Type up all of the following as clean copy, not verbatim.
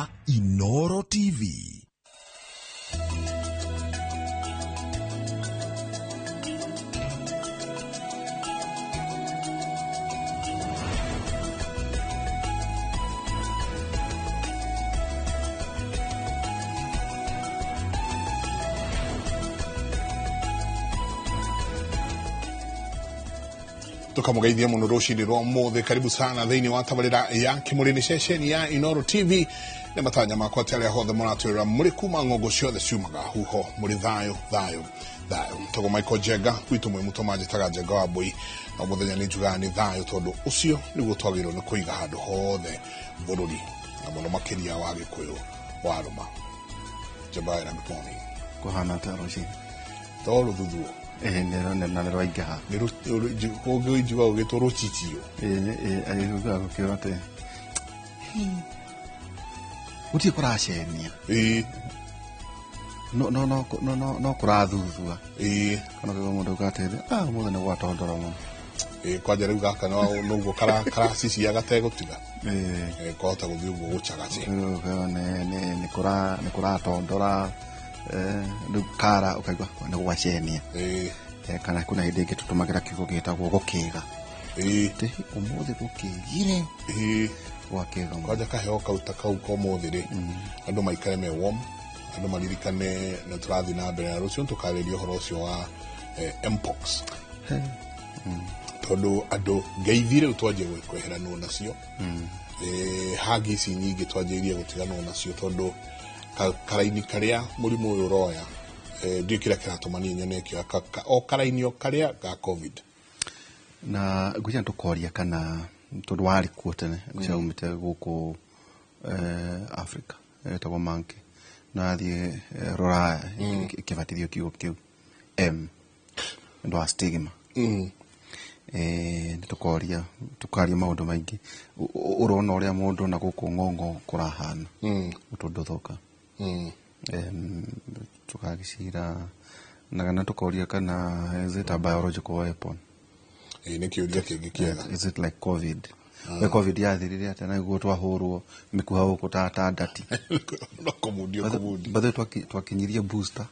ya Inoro TV. Tukamugeithia muno rucini rwa mothe karibu sana thiini wa tabarira ya kimurini ceceni ya Inoro TV ne matanya makwa tele hothe muratwira muri kuma ngongo ciothe ciumaga huho muri thayo togo Michael Jega gwitu mwe mutomaje taga Jega wa boi na muthenya ni juga ni thayo tondu ucio niguo twagirwo ni kuiga handu hothe bururi na muno makiria wa gikuyu wa ruma Jabaya na Miponi kuhana taroshi tolo dudu nero aigaha nero kogo ijuwa ugetoro chichio ayuga gukirate uti kurashenia no kurathuthua kana kwa mundu gatete muthenya gwatondora mu kwaje riu gaka no kara sisi agatego tiga kohota guthii uguo guchagache ni kuratondora kara ukaigwa na gwacenia kana kuna hinde ingi tutumagira kiugo gitagwo gukiga te umuthi gukigire wakiga kwaje kaheo kauta kau ko muthiri andu maikare me warm andu maririkane na turathi na mbere rucio tukariria horo ucio wa mpox tondu andu ngeithire utwaje kweheranwo nacio hagisi nyingi twajirie gutiganwo nacio tondu karaini karia murimu uyu roya ndikira kiratuma nyone kio o karainio karia ga covid na guja tukoria kana tondu wari kuotene guja umite guku Africa tawo manke na thie rora kivatithio kiu ndo stigma tukaria maundu maingi urona uria mundu na guku ngongo kurahana utunduthuka tukagicira na kana tukoria kana is it a biological weapon ni kiuria kingi kiega is it like covid we covid yathirire atana iguo twahurwo mikuha uko tata ndati no komudio bado twakinyirie booster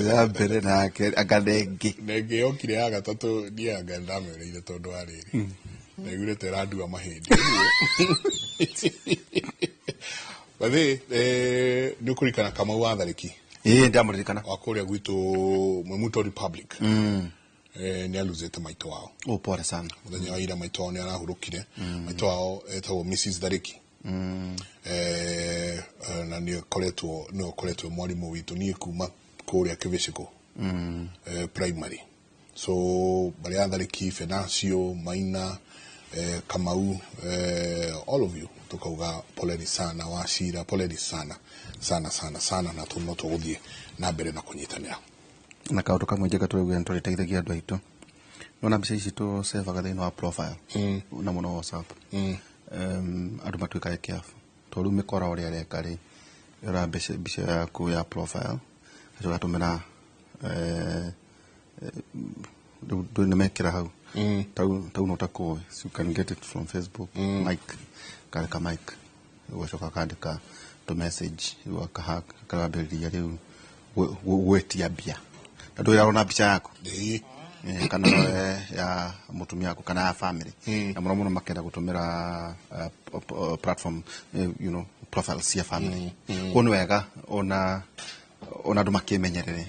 ya mbere na aganengi nenge yokire ya gatatu dia gandamereire tondu ariri na igure terandua mahindi bade nukurikana kama wathariki ndamuririkana wakuria gwitu Mwemuto Republic ni aluzete maito wao pole sana muthenya wa ira maito wao ni arahurukire maito wao etagwo Mrs Dariki na ni koletwo mwalimu witu ni kuma kuria Kivishiko primary so bari Dariki Fenasio Maina Kamau all of you tukauga poleni sana washira poleni sana na tunoto guthie na mbere na kunyitanira na kaundu kamwe njega tureguya nturiteithagia andu aitu nona mbica ici tu save agathini wa profile na muno WhatsApp andu matuika careful tondu mikora uria reka ri ira mbica yaku ya profile tugatumira do nemekira hau tau no tako so you can get it from Facebook Mike kareka Mike washoka kandika to message wakaha karaberia riu wetia bia ndo yarona bicha yako kana ya mutumia yako kana ya family na muno makenda gutumira platform profile cia family kono wega ona ndu makimenyerere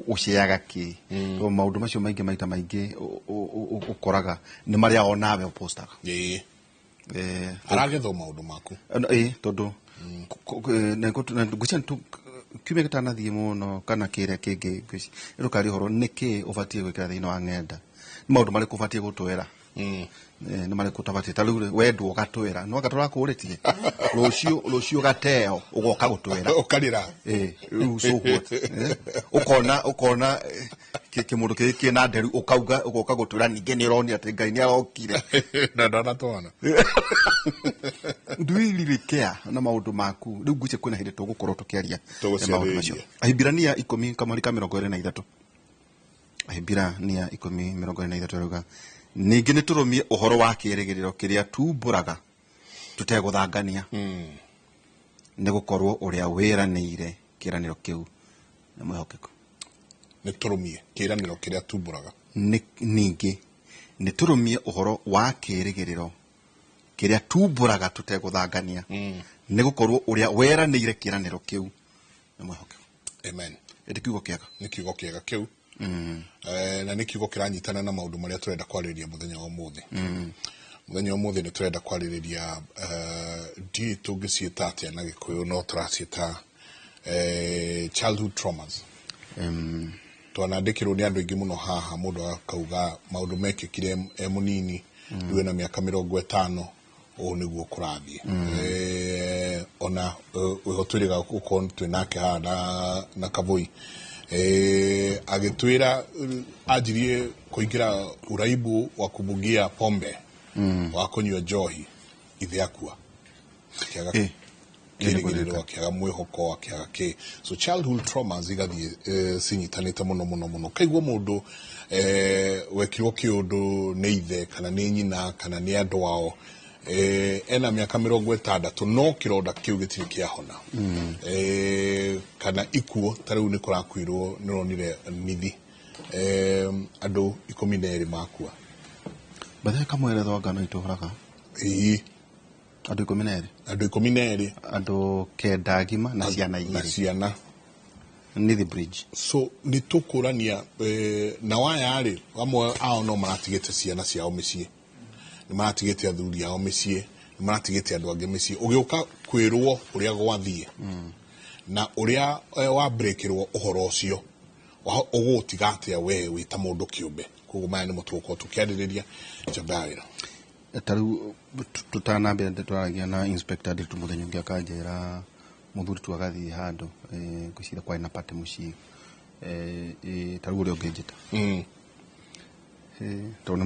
uciaga ki to maundu macio maingi maita maingi ukoraga ni maria onawe postaga aragetho maundu maku tondu guchan tu kibe kitana thie muno kana kire kingi rukari horo niki ubatie gwikira thina wa ngenda maundu mari kubatie gutwera ni mari kutabatie taru wendu gatwera no gatura kuritie rucio gateo ugoka gutwera ukarira so what ukona kimundu kiki na nderu ukauga ugoka gutwera ninge ni roni ati ngai ni arokire na ndana twana nduilirikea na maundu maku riu guce kwina hindi tugukorwo tukiaria maundu macio Ahibirania 10 kamari ka 23 Ahibirania 10:23 ruga ningi ni turumie uhoro wa kirigiriro kiria tumburaga tuteguthangania nĩ gũkorwo ũrĩa wĩranĩire kĩranĩro kĩu nĩ mwĩhokeku. Nĩ tũrũmie kĩranĩro kĩrĩa tumbũraga. Ningĩ nĩ tũrũmie ũhoro wa kĩrĩgĩrĩro kĩrĩa tumbũraga tũtegũthangania. Nĩ gũkorwo ũrĩa wĩranĩire kĩranĩro kĩu nĩ mwĩhokeku. Amen. Nĩ kiugo kĩega. Nĩ kiugo kĩega kĩu. Na nĩ kiugo kĩranyitana na maũndũ marĩa tũrenda kwarĩrĩria mũthenya wa ũmũthĩ. Mũthenya wa ũmũthĩ nĩ tũrenda kwarĩrĩria ndiĩ tũngĩciĩta atĩa na Gĩkũyũ, no tũraciĩta childhood traumas. Twanandĩkĩrwo nĩ andũ aingĩ mũno haha, mũndũ akauga maũndũ mekĩkire mũnini, rĩu na mĩaka 50 ũũ nĩguo kũrathiĩ. Ona twĩrĩga gũkorwo twĩnake haha na Kavoi agĩtwĩra anjirie kũingĩra uraibu wa kubugia pombe, wa kũnyua njohi, ithe akua. Kĩrĩgĩrĩro kĩaga, mwĩhoko kĩaga kĩ. So childhood traumas igathiĩ cinyitanĩte mũno. Kaigua mũndũ wekirwo kĩũndũ nĩ ithe kana nĩ nyina kana nĩ andũ ao, ena mĩaka 60 no kĩronda kĩu gĩtirĩ kĩahona. Kana ikuo, ta rĩu nĩ kũrakuirwo nĩronire nithi andũ 12 makua. Bathe kamweretho ngano itũraga. Andũ 12. Andũ 12. Andũ 9 agima na ciana 2. Na ciana. Nithi Bridge. So nĩ tũkũrania na waya-rĩ, amwe ao no maratigĩte ciana ciao mĩciĩ, nĩ maratigĩte athuri ao mĩciĩ, nĩ maratigĩte andũ angĩ mĩciĩ. Ũgĩũka kwĩrwo ũrĩa gwathiĩ na ũrĩa wambrekĩrwo ũhoro ũcio, ũgũtiga atĩa we wĩta mũndũ kĩũmbe. Koguo maya nĩmo tũgũkorwo tũkĩarĩrĩria Jabarĩra. Tarĩu tũtanambia twaragia na Inspector Ndiritu mũthenya ũngĩ akanjĩra mũthuri tu agathiĩ handũ ngwĩciria kwarĩ na pate mũciĩ, tarĩu ũrĩa ũngĩ njĩta tondũ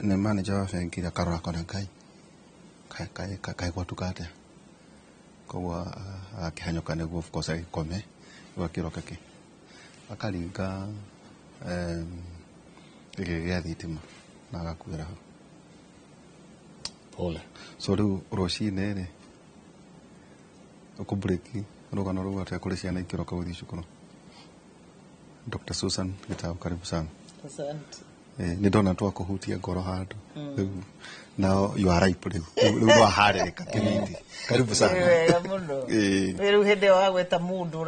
nĩ manager wa bengi ĩrĩa karora akona Ngai gwatuka atĩa. Koguo akĩhanyũka nĩguo of course agĩkome gũgakĩroka kĩ akaringa gĩa thitima na agakuĩra hau. Pole. So rĩu rũcinĩ-rĩ ũkũmburĩki rũgano rũu atĩa kũrĩ ciana ikĩroka gũthiĩ cukuru. Dr. Susan Gitau, karibu sana. Asante. Nĩ ndona twakũhutia ngoro handũ. Now you are ripe rĩu. Rĩu no aharĩrĩka kĩrindi. Karibu sana. Wega mũno. Rĩu hĩndĩ wa gweta mũndũ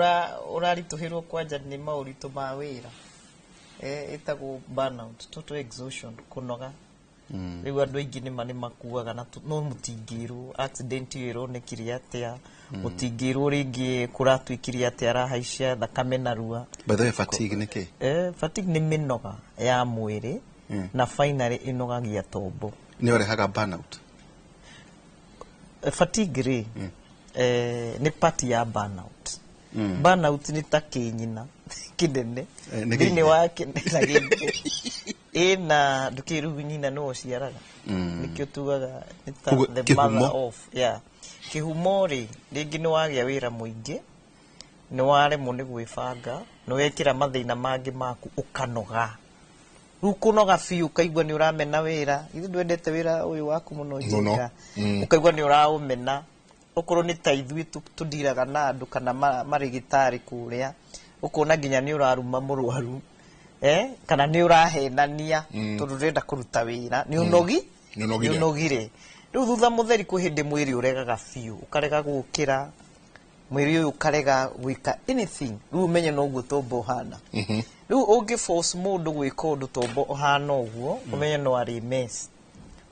ũraritũhĩrwo kwanja nĩ maũritũ ma wĩra. Ĩtagwo burnout, total exhaustion, kũnoga. Rĩu andũ aingĩ nĩ makuaga na no mũtingĩrwo accident ĩronekire atĩa, mũtingĩrwo rĩngĩ kũratuĩkire atĩa arahaicia thakame na rua. By the way, fatigue nĩ kĩ? Fatigue nĩ mĩnoga ya mwĩrĩ na finally ĩnogagia tombo. Nĩ ũrehaga burnout? Fatigue rĩ nĩ part ya burnout. Burnout nĩ ta kĩnyina kĩnene thĩinĩ wa kĩnene ĩna ndũkĩrugu nyina no ciaraga, nĩkĩo tugaga the mother of kĩhumo rĩ. Rĩngĩ nĩ wagĩa wĩra mũingĩ, nĩ waremwo nĩ gwĩbanga, nĩ wekĩra mathĩna mangĩ maku ũkanoga. Rĩu kũnoga biũ ũkaigua nĩ ũramena wĩra, ithuĩ ndwendete wĩra ũyũ waku mũno njĩka, ũkaigua nĩ ũraũmena. Okorwo nĩ ta ithuĩ tũndiraga na andũ kana marĩgĩtarĩ kũrĩa, ũkona nginya nĩ ũraruma mũrwaru, kana nĩ ũrahenania tondũ ndĩrenda kũruta wĩra, nĩ ũnogire. Rĩu thutha mũtheri kwĩ hĩndĩ mwĩrĩ ũregaga biũ, ũkarega gũkĩra, mwĩrĩ ũyũ ũkarega gwĩka anything. Rĩu ũmenye noguo tombo ũhana. Rĩu ũngĩ force mũndũ gwĩka ũndũ tombo ũhana ũguo, ũmenye no arĩ mess.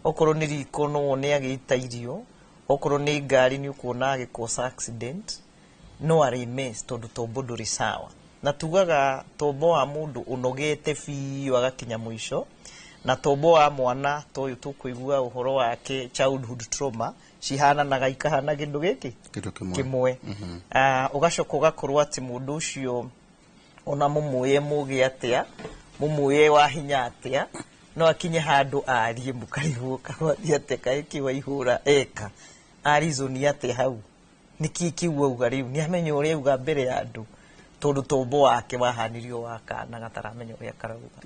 Okorwo nĩ riko no wone agĩita irio, okorwo nĩ ngari nĩ ũkuona agĩkosa accident, no arĩ mess tondũ tombo ndũrĩ sawa. Na tugaga tombo wa mũndũ ũnogete biũ agakinya mũico, na tombo wa mwana toyũ tũkũigua ũhoro wake childhood trauma cihananaga ikahana kĩndũ gĩkĩ kĩmwe. Ũgacoka ũgakorwo atĩ mũndũ ũcio ona mũmũye mũgĩ atĩa, mũmũye wa hinya atĩa, no akinye handũ arie mũkarigwo kawathi atĩa kaĩ kĩwa ihũra eka arizoni atĩa hau nĩkĩ kiu auga rĩu nĩ amenya ũrĩa auga mbere ya andũ tondũ tombo wake wahanirio wakana gataramenya ũrĩa karauga.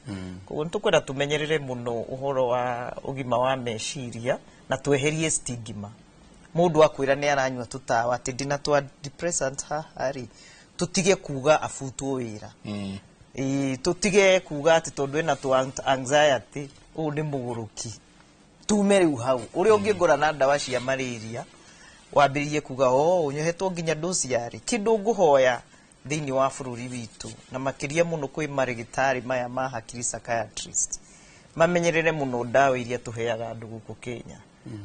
Koguo nĩtũkwenda tũmenyerere mũno ũhoro wa ũgima wa meciria na tweherie stigma mundu akwira ni aranywa tutawa ati ndina twa depressant hari tutige kuga afutwo wira tutige kuga ati tondu ena twa anxiety u ni muguruki tumere uhau uri ungigura na ndawa cia malaria wambiririe kuga unyohetwo nginya dosi yari kindu nguhoya thiini wa bururi witu na makiria muno kwi marigitari maya ma hakiri psychiatrist mamenyerere muno ndawa iria tuheaga andu guku Kenya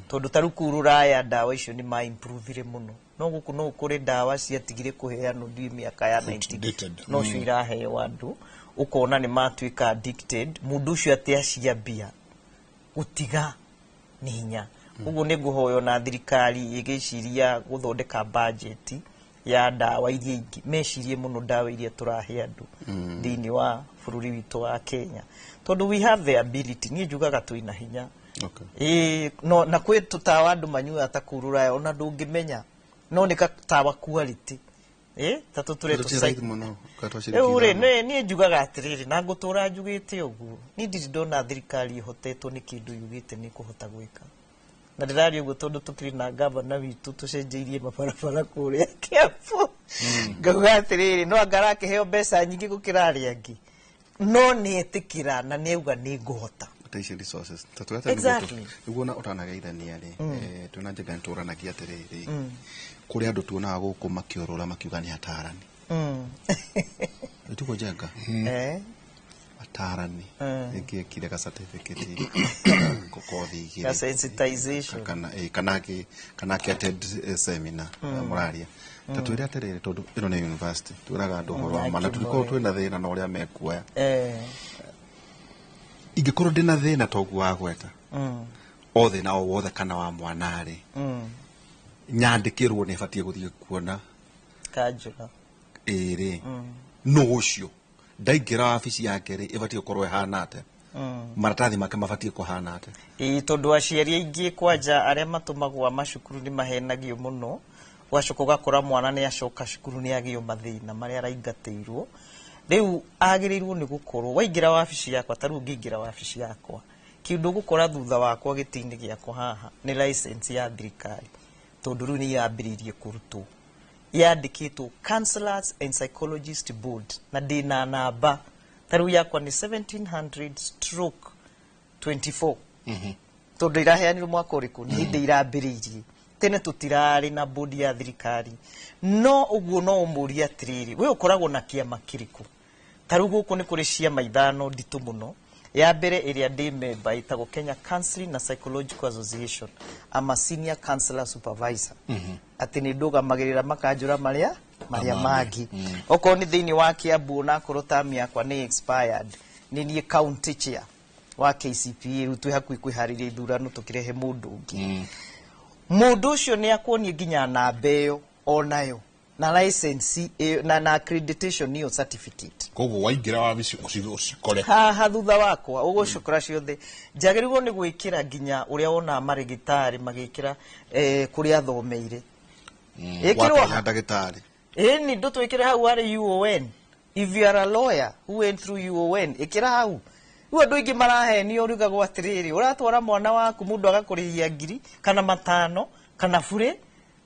tondu tarukuru raya ndawa icio ni ma improve muno no guku no kuri ndawa cia tigire kuheanwo ndi miaka ya 90 no cio iraheo andu ukona ni matuika addicted mundu ucio ati aciambia gutiga ni hinya uguo ni nguhoyo na thirikari igiciria guthondeka budget ya ndawa iria ingi mecirie muno ndawa iria turahe andu thiini wa bururi witu wa Kenya tondu we have the ability ni njugaga tuina hinya no na kwe tutawa andu manyua atakurura ona ndungimenya no ni katawa quality tatu ture society muno ure ni njugaga atiriri na ngutura njugite uguo ni ndona thirikari hotetwo ni kindu yugite ni kuhota gwika na ndirario uguo tondu tukiri na governor witu tucenjeirie mabarabara kuria Kiambu ngauga atiriri no angarake heo mbeca nyingi gukira aria angi no ni etikira na ni auga ni nguhota potential resources tatuata niguo na utanageithania ri tuna njega nturanagia atiriri kuri andu tuonaga guku makiorora makiuga ni atarani tuko jenga atarani eki kile ka certificate ko kothi ya sensitization kana attend seminar muraria tatwira atiriri tondu ino ni university turaga andu horo wa mana tuliko twina thina na uria mekuoya ingikorwo ndina thina togu wa gweta othe na wothe kana wa mwanari nyandikirwo ni batie guthie kuona kajura no ucio ndaingira ofisi yake ri ibatie korwe hanate maratathi make mabatie kuhanate tondu aciari ingi kwanja aria matumagwa macukuru ni mahenagio muno wacoko gakora mwana ni acoka cukuru ni agio mathina maria araingatirwo riu agirirwo ni gukorwo waingira ofisi yakwa taru ngingira ofisi yakwa kindu gukora thutha wakwa gitini giakwa haha ni license ya thirikari tondu riu ni yambiririe kurutwo yandikitwo Counselors and Psychologist Board na dina namba taru yakwa ni 1700/24 tondu iraheanirwo mwaka uriku ni hindi irambiririe tene tutirari na bodi ya thirikari no uguo no umuria atiriri we ukoragwo na kiama kiriku taru guku ni kuri ciama ithano nditu muno ya mbere iria ndi member itagwo Kenya Counseling na Psychological Association ama senior counselor supervisor ati ni ndugamagirira makanjura maria mangi oko ni thiini wa Kiambu na korota miakwa ni expired ni nie county chair wa KCPA rutu hakui kwihariria ithurano tukirehe mundu ungi mundu ucio ni akwoni nginya na mbeo onayo na license na accreditation niyo certificate koguo waingira wa bisi usikore ha thutha wakwa ugucukura ciothe njagirwo ni gwikira nginya uria wona marigitari magikira kuria thomeire ikirwa ndagitari ni ndo twikire hau ari UON if you are a lawyer who went through UON ikira hau uo andu ingi maraheni urigagwo atiriri uratwara mwana waku mundu agakurihia ngiri kana matano kana bure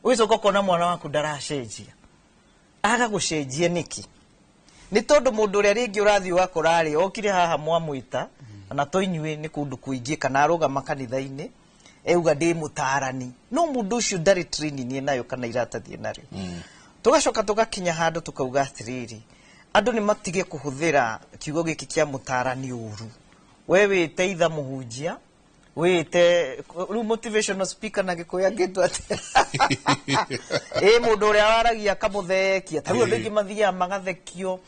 wicoka kona mwana waku ndaracenjia aga gucenjia niki ni tondu mundu uria ringi urathi wakora ari okire haha mwamwita na toinywe ni kundu kuingie kana arugama kanitha-ini euga ndi mutarani no mundu ucio ndari training ni nayo kana iratathie nario tugacoka tugakinya handu tukauga atiriri andu ni matige kuhuthira kiugo giki kia mutarani uru we wite itha muhunjia wite motivational speaker na gikuya gitu ati mundu uria waragia kamuthekia taruo ndingi mathia magathekio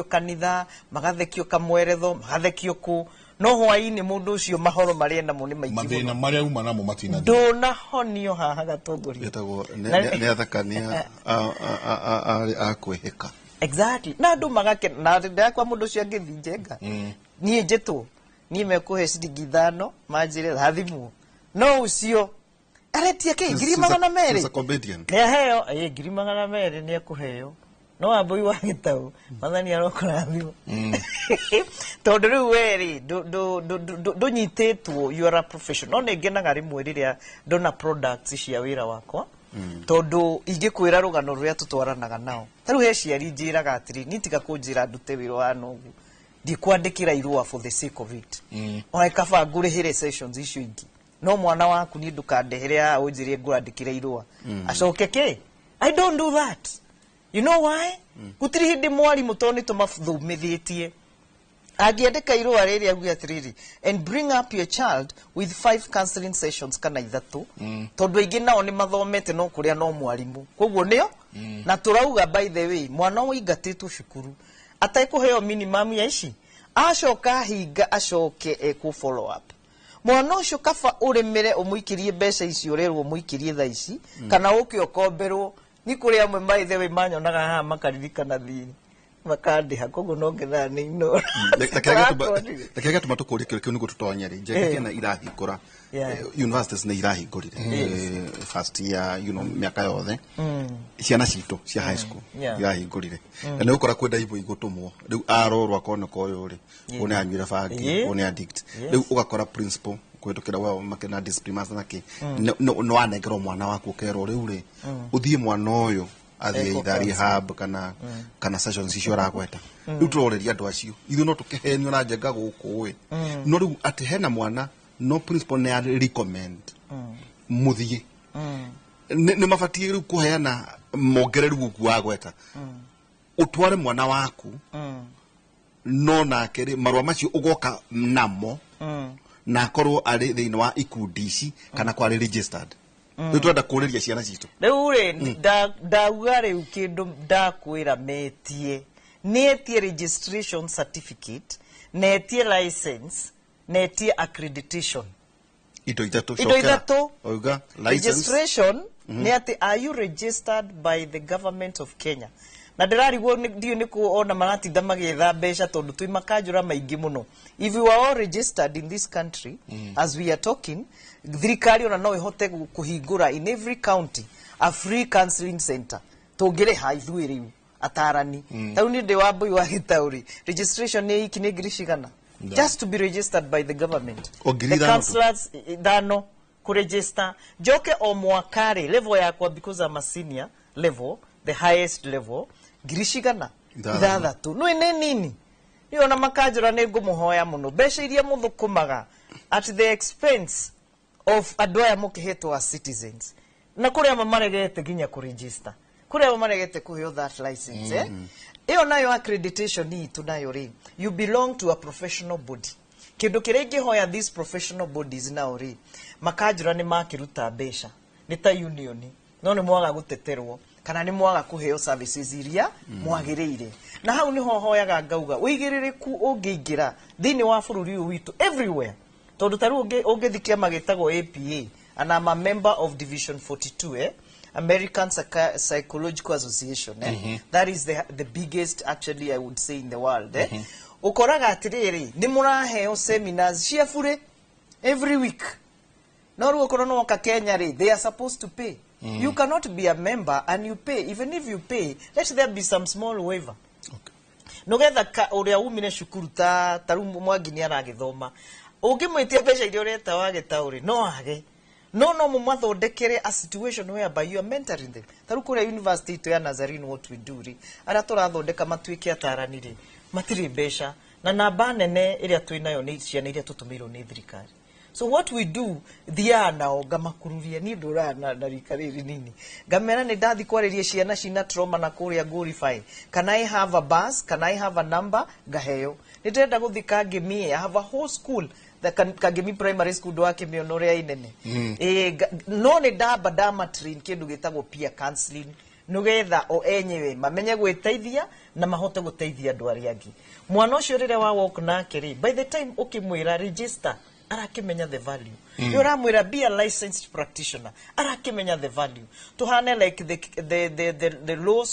kanitha magathekio kamweretho magathekio ku no hwaini mundu ucio mahoro marienda mu ni maiki mathina maria uma namo matina ndona honio haha gatongoria yetagwo ni athakania a kwihika exactly na ndu magake na ndakwa mundu ucio angithinjenga nie njetwo nie mekuhe ciringi 5 manjire thathimu no ucio aretia ke ngiri 200 is a comedian ne heo ngiri 200 ni ekuheo no aboi wa gitau mathani arokora thimo tondu riu weri do nyitetwo you are a professional no ngenaga rimwe riria ndona products cia wira wakwa tondu ingikwira rugano ruria tutwaranaga nao taru he ciari njiraga atiri nitiga kunjira ndute wira wa nogu ndikwandikira irua for the sake of it ona kaba ngurihire sessions icio ingi no mwana waku ni ndukandehere unjirie ngurandikira irua acoke ke I don't do that. You know why? Gutiri hindi mwarimu toni tumathumithietie agiandika irua riri aguya atiriri and bring up your child with 5 counseling sessions kana ithatu tondu ingi nao ni mathomete no kuria no mwarimu koguo nio na turauga by the way mwana uingatitwo cukuru ataikuheo minimum ya ici acoka hinga acoke ku follow up mwana ucio kaba urimire umuikirie mbeca icio rerwo umuikirie tha ici kana uke okomberwo ni kuri amwe by the way manyonaga haha makaririkana thini makandĩha koguo no ngethani ino Rekega tumatukũrie kĩrĩkĩu nĩguo tũtonye rĩ njeke na irahingũra universities nĩ irahingũrire first year mĩaka yothe ciana citũ cia high school irahingũrire na nĩ gũkora kwenda ivo igũtũmwo rĩu arorwo akoneka ũyũ rĩ one anyuire bangi one addict rĩu ũgakora principal kwĩtũkĩra wao makena discipline master nake no wanengerwo mwana waku ũkerwo rĩu rĩ ũthiĩ mwana ũyũ athie idari hub kana sessions icio aragweta riu turoreria andu acio ithu no tukihenio na njenga guku we no riu ati hena mwana no principal ne recommend muthie ne mafatie riu kuheana mongereru guku wagweta utware mwana waku no nake ri marwa macio ugoka namo na korwo ari thiini wa ikundi ici kana kwa registered twenda kuriria ciana citu riu ri ndauga riu kindu ndakwira metie netie registration certificate netie license netie accreditation indo itatu oiga registration ni ati are you registered by the government of Kenya na ndirarigwo ndio ni kuona maratinda magitha mbeca tondu twi makanjura maingi muno if you are all registered in this country as we are talking thirikari ona no ihote kuhingura in every county a free counseling center tungire haithu riu atarani tau ni ndi wa mbui wa gitauri registration ni iki ni ngirishigana just to be registered by the government the counselors dano ku register joke o mwakari level yakwa because I'm a senior level the highest level ngirishigana ithathatu no ine nini ni ona makanjura ni ngumuhoya muno mbeca iria muthukumaga at the expense of adoya mukihetwo as citizens na kuria mamaregete ginya ku register kuria mamaregete kuheo that license iyo nayo accreditation ni tunayo ri you belong to a professional body kindu kirengi hoya these professional bodies now ri makanjura ni makiruta mbeca ni ta union no ni mwaga guteterwo kana ni mwaga kuheo services iria mwagiriire na hau ni hoyaga ngauga uigiririku ungiingira thini wa bururi uyu witu everywhere tondu taru ungithikia magitagwo APA and I'm a member of division 42 American Psychological Association that is the biggest actually I would say in the world ukoraga atiriri ni muraheo seminars cia bure every week no ru ukoro no ka Kenya ri they are supposed to pay you cannot be a member and you pay even if you pay let there be some small waiver nogetha uria umine cukuru taru mwangi ni aragithoma ungimwitia mbeca iria ureta wage tauri no age no mumathondekere a situation whereby you are mentoring them taru kuria university to ya Nazarene what we do ri ara turathondeka matuike atarani ri matiri mbeca na namba nene iria twinayo ni ciana iria tutumirwo ni thirikari so what we do thiana o ngamakururia ni ndurana na rikariri nini ngamera ni ndathi kwariria ciana cina trauma na kuria glorify can I have a bus can I have a number ngaheo nitenda guthika ngimie I have a whole school the Kagemi primary school do wake mionoria inene no ni ndamba ndama train kindu gitagwo peer counseling nugetha o enyewe mamenye gwiteithia na mahote guteithia andu aria angi mwana ucio rire wa walk nake ri by the time ukimwira register arakimenya the value yoramwira be a licensed practitioner arakimenya the value tuhane like the law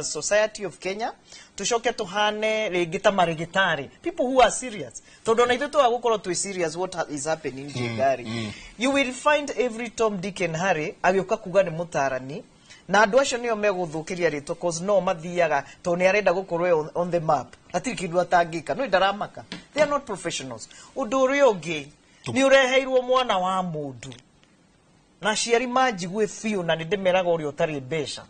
society of Kenya tushoke tuhane regita marigitari people who are serious tondu na ithu agukorwo twi serious what is happening in Gari you will find every Tom Dick and Harry agioka kuga ni mutarani na andu acio nio meguthukiria ritwa cause no mathiaga to ni arenda gukorwo on the map atiri kindu atangika no ndaramaka they are not professionals undu uri ungi ni ureheirwo mwana wa mundu na ciari manjigue fiu na ndimeraga uri utari mbeca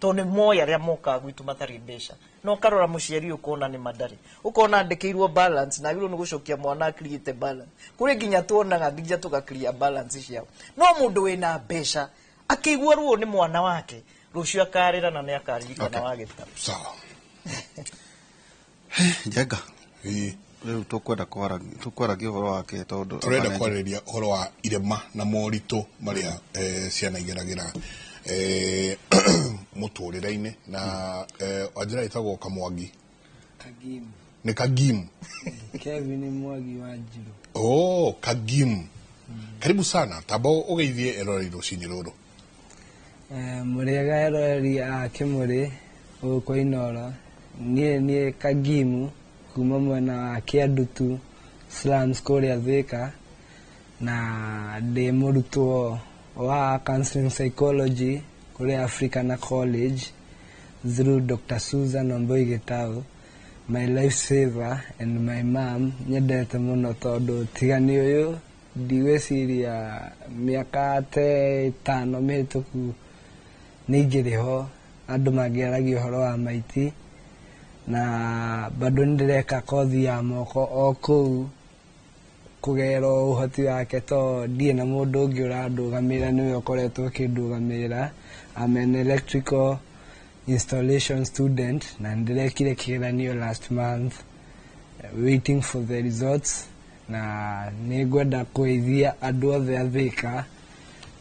to ni moya ria moka gwitu matari mbeca no karora muciari ukona ni madari ukona andikirwo balance na biro ni gucokia mwana create balance kuri ginya tuonaga nginya tugakria balance ciao no mundu wina mbeca akigwa ruo ni mwana wake rucio akarira na ni akaririka na wagita sawa Jega rĩu tukwaragia ũhoro wake tondu turenda kwarĩria ũhoro wa irema na moritũ maria ciana igeragĩra mũtũrĩre-inĩ na Wanjĩra itagwo Kamwangi Kagim ni Kagim Kevin Mwangi wa Njiro oh Kagim karibu sana tabo ugeithie eroreri rucinĩ rũrũ muriega eroreri a Kimuri uko Inoro nie Kagimu kuma mwena wa Kiandutu slums kũrĩa Thika na ndĩ mũrutwo wa counseling psychology kũrĩa Africana College through Dr. Susan Wambui Gitau, my lifesaver and my mom. Nyendete mũno tondũ tigani ũyũ ndigwĩciria mĩaka te 5 mĩhĩtũku nĩingĩrĩ ho andũ mangĩaragia ũhoro wa maiti na bado ndireka kothi ya moko o kũu kugero uhoti wake to ndie na mundu ungi urandugamira niwe ukoretwo ukindugamira. I'm an electrical installation student na ndirekire kigeranio last month waiting for the results na nigwenda kuithia andu othe a Thika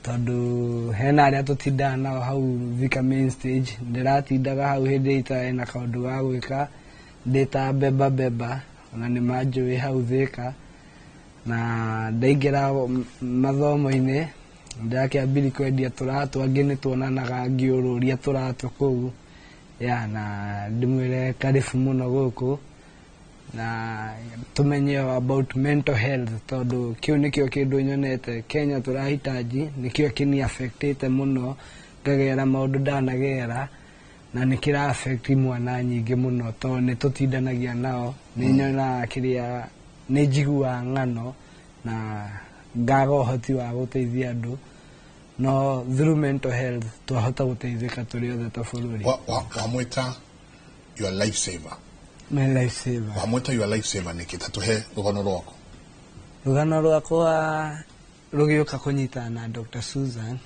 tondu hena aria tutindaga nao hau Thika main stage ndiratindaga hau hindi ita na kaundu ga gwika ndita beba na ni manjui hau Thika na ndaingira mathomo-ini ndakiambiri kwendia turatu angi ni tuonanaga ngiururia turatu kuu ya na ndimwire karibu muno guku na tumenye about mental health tondu kiu nikio kindu nyonete Kenya turahitaji nikio kini affectete muno ngagera maundu ndanagera na nikira affect mwana nyingi muno to ni tutindanagia nao ni nyona kiria ni njigua ng'ano na ngaga uhoti wa guteithia andu no through mental health twahota guteithika turi othe ta bururi wamwita your life saver. My life saver wamwita your life saver niki tatuhe rugano rwako rwakwa rugioka kunyita na Dr. Susan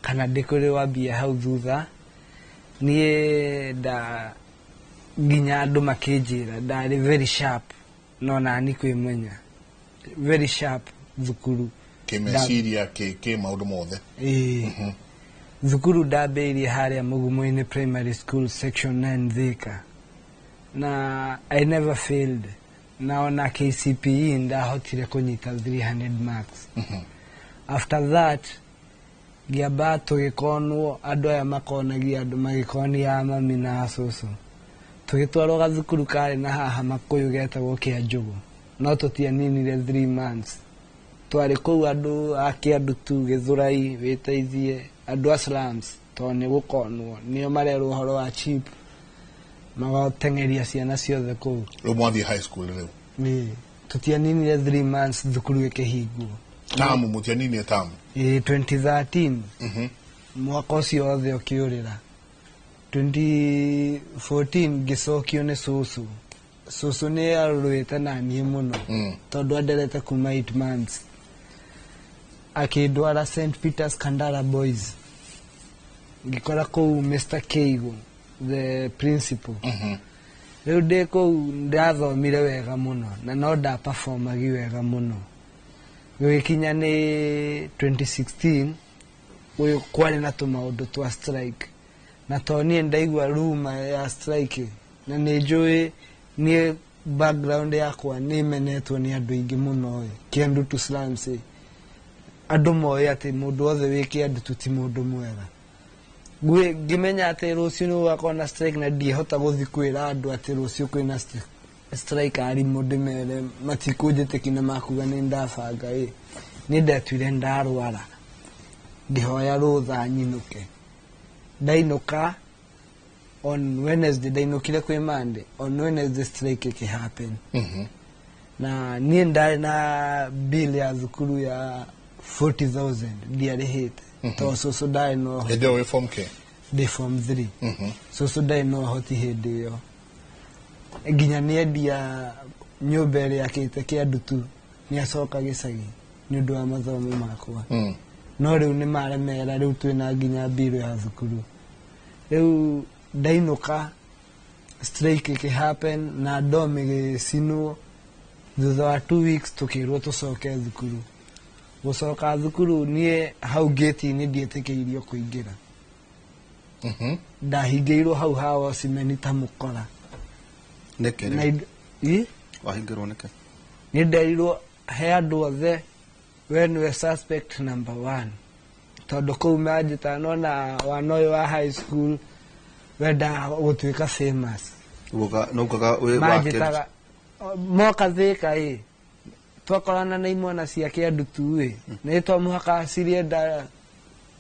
kana ndikuri wambia hau thutha nie da ginya andu makinjira ndari very sharp no na ni kwimenya very sharp thukuru kimeciria ke maundu mothe thukuru ndambĩrĩirie haria Mugumo-inĩ primary school section 9 Thika na I never failed na ona KCPE ndahotire kunyita 300 marks after that ngiamba tugikonwo andu aya makonagia andu magikonia mami na asusu tugitwarwo gathukuru kari na haha Makuyu getagwo Kianjugu no tutianinire 3 months twari kuu andu a Kiandutu Githurai witeithie andu a slums to ni gukonwo nio marerwo uhoro wa chip magatengeria ciana ciothe kuu rumwathi high school leo ni tutianinire 3 months thukuru ikihingwo tamu mutianinire tamu 2013 mwaka ucio othe ukiurira 2014 ngicokio ni susu ni arwite na nie muno tondu anderete kuma 8 months akindwara St. Peter's Kandara Boys ngikora kuu Mr. Keigo the principal riu ndi kuu ndathomire wega muno na no nda perform agi wega muno gwikinya ni 2016 uyu kwari na tumaundu twa strike na to nie ndaigua ruma ya strike na nijui ni background yakwa ni menetwo ni andu ingi muno Kiandutu slums andu moyo ati mundu othe wi Kiandutu ti mundu mwega ngimenya ati rucio ni wakona strike na ndihota guthi kwira andu ati rucio kwina strike ari mundu mere matikujĩtĩkina makuga ni ndabanga ni ndetuire ndarwara ndihoya rutha nyinuke ndainoka on Wednesday ndainokire kwi Monday on Wednesday strike happen na niĩ ndarĩ na bill ya thukuru ya 40,000 ndiarĩhĩte to so ndarĩ no hĩndĩ ĩyo wĩ form K ndĩ form 3 so ndarĩ no hoti hĩndĩ ĩyo nginya nĩendia nyũmba ĩrĩa akĩte kĩa ndutu nĩacoka gĩcagi nĩ ũndũ wa mathomo makwa no rĩu nĩ maremera rĩu twĩna nginya bill ya thukuru rĩu ndainũka strike happen na ndomi gĩcinwo thutha wa 2 weeks tukirwo tucoke thukuru gucoka thukuru nie hau gate-inĩ ndietĩkĩirio kũingĩra ndahingĩirwo hau hawa cimeni ta mũkora nĩkĩ wahingĩrwo nĩkĩ nĩ nderirwo he andũ othe we nĩwe suspect number 1 tondũ kũu manjĩta nona wana ũyũ wa high school wenda gũtuĩka famous naugaga manjĩtaga moka Thika twakorana na imwana ciake ndutu nĩ to mũhaka cirienda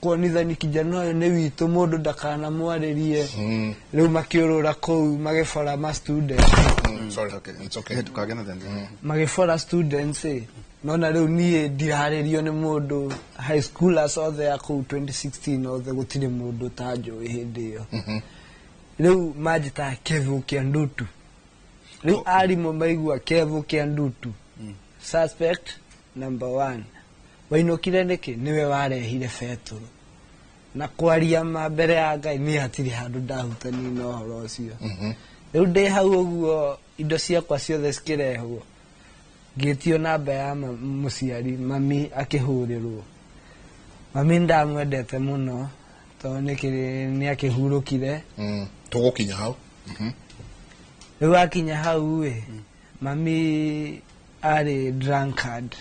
kuonithani kijana ũyũ nĩ witũ mũndũ ndakana mwarĩrie rĩu makĩũrũra kũu magĩbora ma students sorry it's okay magĩbora students nona rĩu niĩ ndirarĩrio nĩ mũndũ high schoolers othe ya kũu 2016 othe gũtirĩ mũndũ ta njũĩ hĩndĩ ĩyo rĩu manjĩtaga Kevo kĩa ndutu rĩu arimũ maigua Kevo kĩa ndutu suspect number 1 wainũkire nĩkĩ nĩwe warehire betũrũ na kwaria ma mbere ya Ngai niĩ hatirĩ handũ ndahutania na ũhoro ũcio rĩu ndĩ hau ũguo indo ciakwa ciothe cikĩrehwo ngĩtio namba ya mũciari mami akĩhũrĩrwo mami ndamwendete mũno tondũ nĩ akĩhurũkire tũgũkinya hau rĩu akinya hau mami arĩ drunkard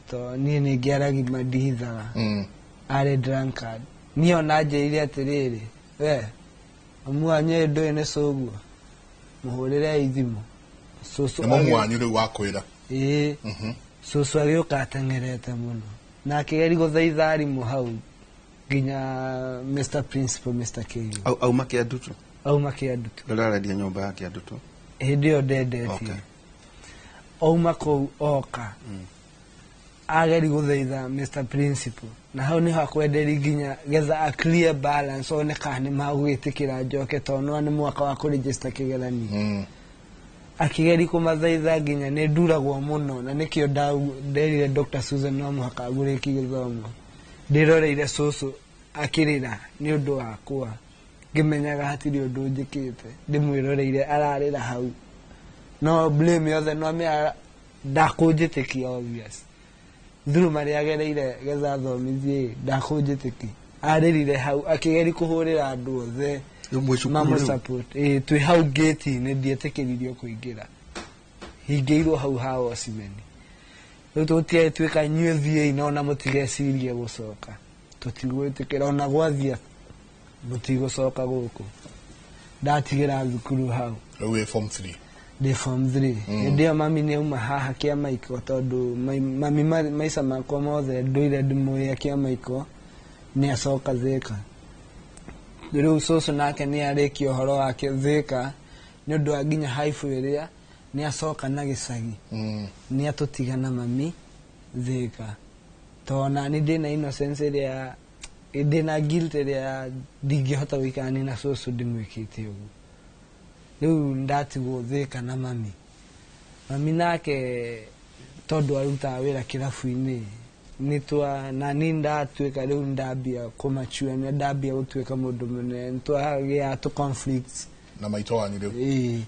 to niĩ nĩngĩaragi mandihithaga arĩ drunkard niĩ ona njĩrire atĩrĩrĩ we amuanyũ ndũĩ nĩ cũguo mũhũrĩre ithimo nĩ mũmwanyu rĩu wakwĩra cũcũ agĩũka ateng'erete mũno na akĩgeri gũthaitha arimũ hau nginya Mr. Principal Mr. K auma kĩa ndutu ndĩrarendia nyũmba ya kĩa ndutu hĩndĩ ĩyo ndendetie auma kũu oka ageri gũthaitha Mr. Principal na hau nĩho akwenderi nginya getha a clear balance one kana nĩ magũgĩtĩkĩra njoke tondũ nĩ mwaka wa kũregister kĩgeranio akĩgeri kũmathaitha nginya nĩ nduragwo mũno na nĩkĩo nderire Dr. Susan no mũhaka agũrĩki gĩthomo ndĩroreire cũcũ akĩrĩra nĩ ũndũ wakwa ngĩmenyaga hatirĩ ũndũ njĩkĩte ndĩmwĩroreire ararĩra hau no blame yothe no ndakũnjĩtĩkia obvious thuruma rĩa agereire getha thomithie ndakũnjĩtĩkia arĩrire hau akĩgeri kũhũrĩra andũ othe mama support twĩ hau gate-inĩ ndietĩkĩririo kũingĩra hingĩirwo hau hawa cimeni rĩu tũtiatuĩka inyuĩ thiĩi no na mũtigecirie gũcoka tũtigwĩtĩkĩra ona gwathia mũtigũcoka gũkũ ndatigĩra thukuru hau rĩu wĩ form 3 ndĩ form 3 hĩndĩ ĩyo mami nĩauma haha Kĩamaiko tondũ mami maica makwa mothe ndũire ndĩmũĩ Kĩamaiko nĩacoka Thika rĩu cũcũ nake nĩarĩkia ũhoro wake Thika nĩ ũndũ wa nginya haifu ĩrĩa nĩacoka na gĩcagi nĩatũtiga na mami Thika tondũ nani ndĩna innocence ĩrĩa ndĩna guilt ĩrĩa ndingĩhota gũikarania na cũcũ ndĩmwĩkĩte ũguo rĩu ndatigwo Thika na mami nake tondũ arutaga wĩra kĩrabu-inĩ na niĩ ndatuĩka rĩu ndambia kũmachua na ndambia gũtuĩka mũndũ mũnene nĩtwagĩa conflicts na maitũ wanyu rĩu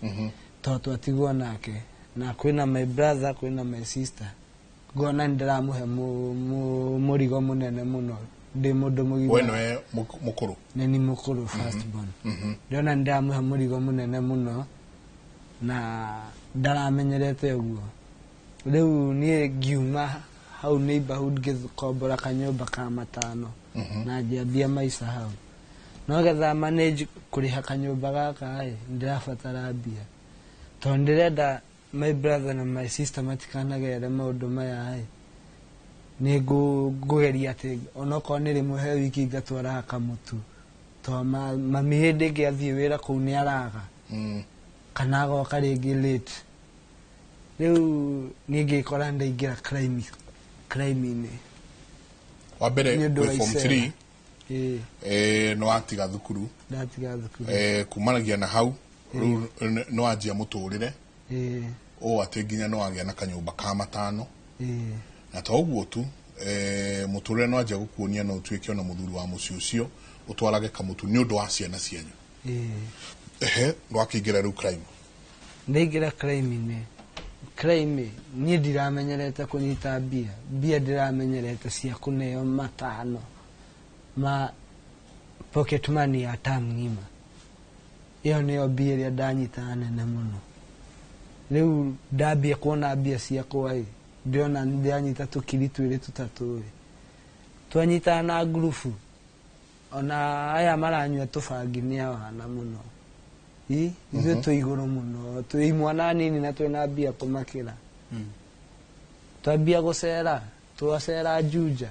tondũ twatigwo nake na kwĩna my brother kwĩna my sister ngona nĩndĩramũhe mũrigo mũnene mũno ndĩ mũndũ mũgima we nĩwe mũkũrũ nĩ mũkũrũ first born ndĩrona nĩndĩramũhe mũrigo mũnene mũno na ndaramenyerete ũguo rĩu niĩ ngiuma hau neighborhood ngĩkombora kanyũmba ka matano na njambia maica hau no getha manage kũrĩha kanyũmba gaka ndĩrabatara mbia tondũ ndĩrenda my brother na my sister matikanagere maũndũ maya nĩ ngũgeria atĩ onokorwo nĩ rĩmwe he wiki ngatwara kamũtu to mami hĩndĩ ĩngĩ athiĩ wĩra kũu nĩ araga kana agoka rĩngĩ late rĩu niĩ ngĩkora ndaingĩra crime-inĩ wa mbere wĩ form 3 no watiga thukuru ndatiga thukuru kumanagia na hau rĩu no wanjia mũtũrĩre o atĩ nginya no wagĩa na kanyũmba ka matano na to ũguo tu mũtũrĩre no wanjia gũkuonia no ũtuĩke ona mũthuri wa mũciĩ ũcio ũtwarage kamũtu nĩ ũndũ wa ciana cianyu rwakĩingĩra rĩu crime ndaingĩra crime niĩ ndiramenyerete kũnyita mbia ndiramenyerete cia kũneo matano ma pocket money ya tamu ng'ima iyo nĩyo mbia ĩrĩa ndanyita nene mũno rĩu ndambia kuona mbia ciakwa ndĩrona ndanyita tũkiri twĩrĩ tũtatũ twanyita na ngurubu ona aya maranyua tũbangi nĩ awana mũno ithuĩ twĩ igũrũ mũno twĩ mwana nini na twĩna mbia kũmakĩra twambia gũcera twacera Juja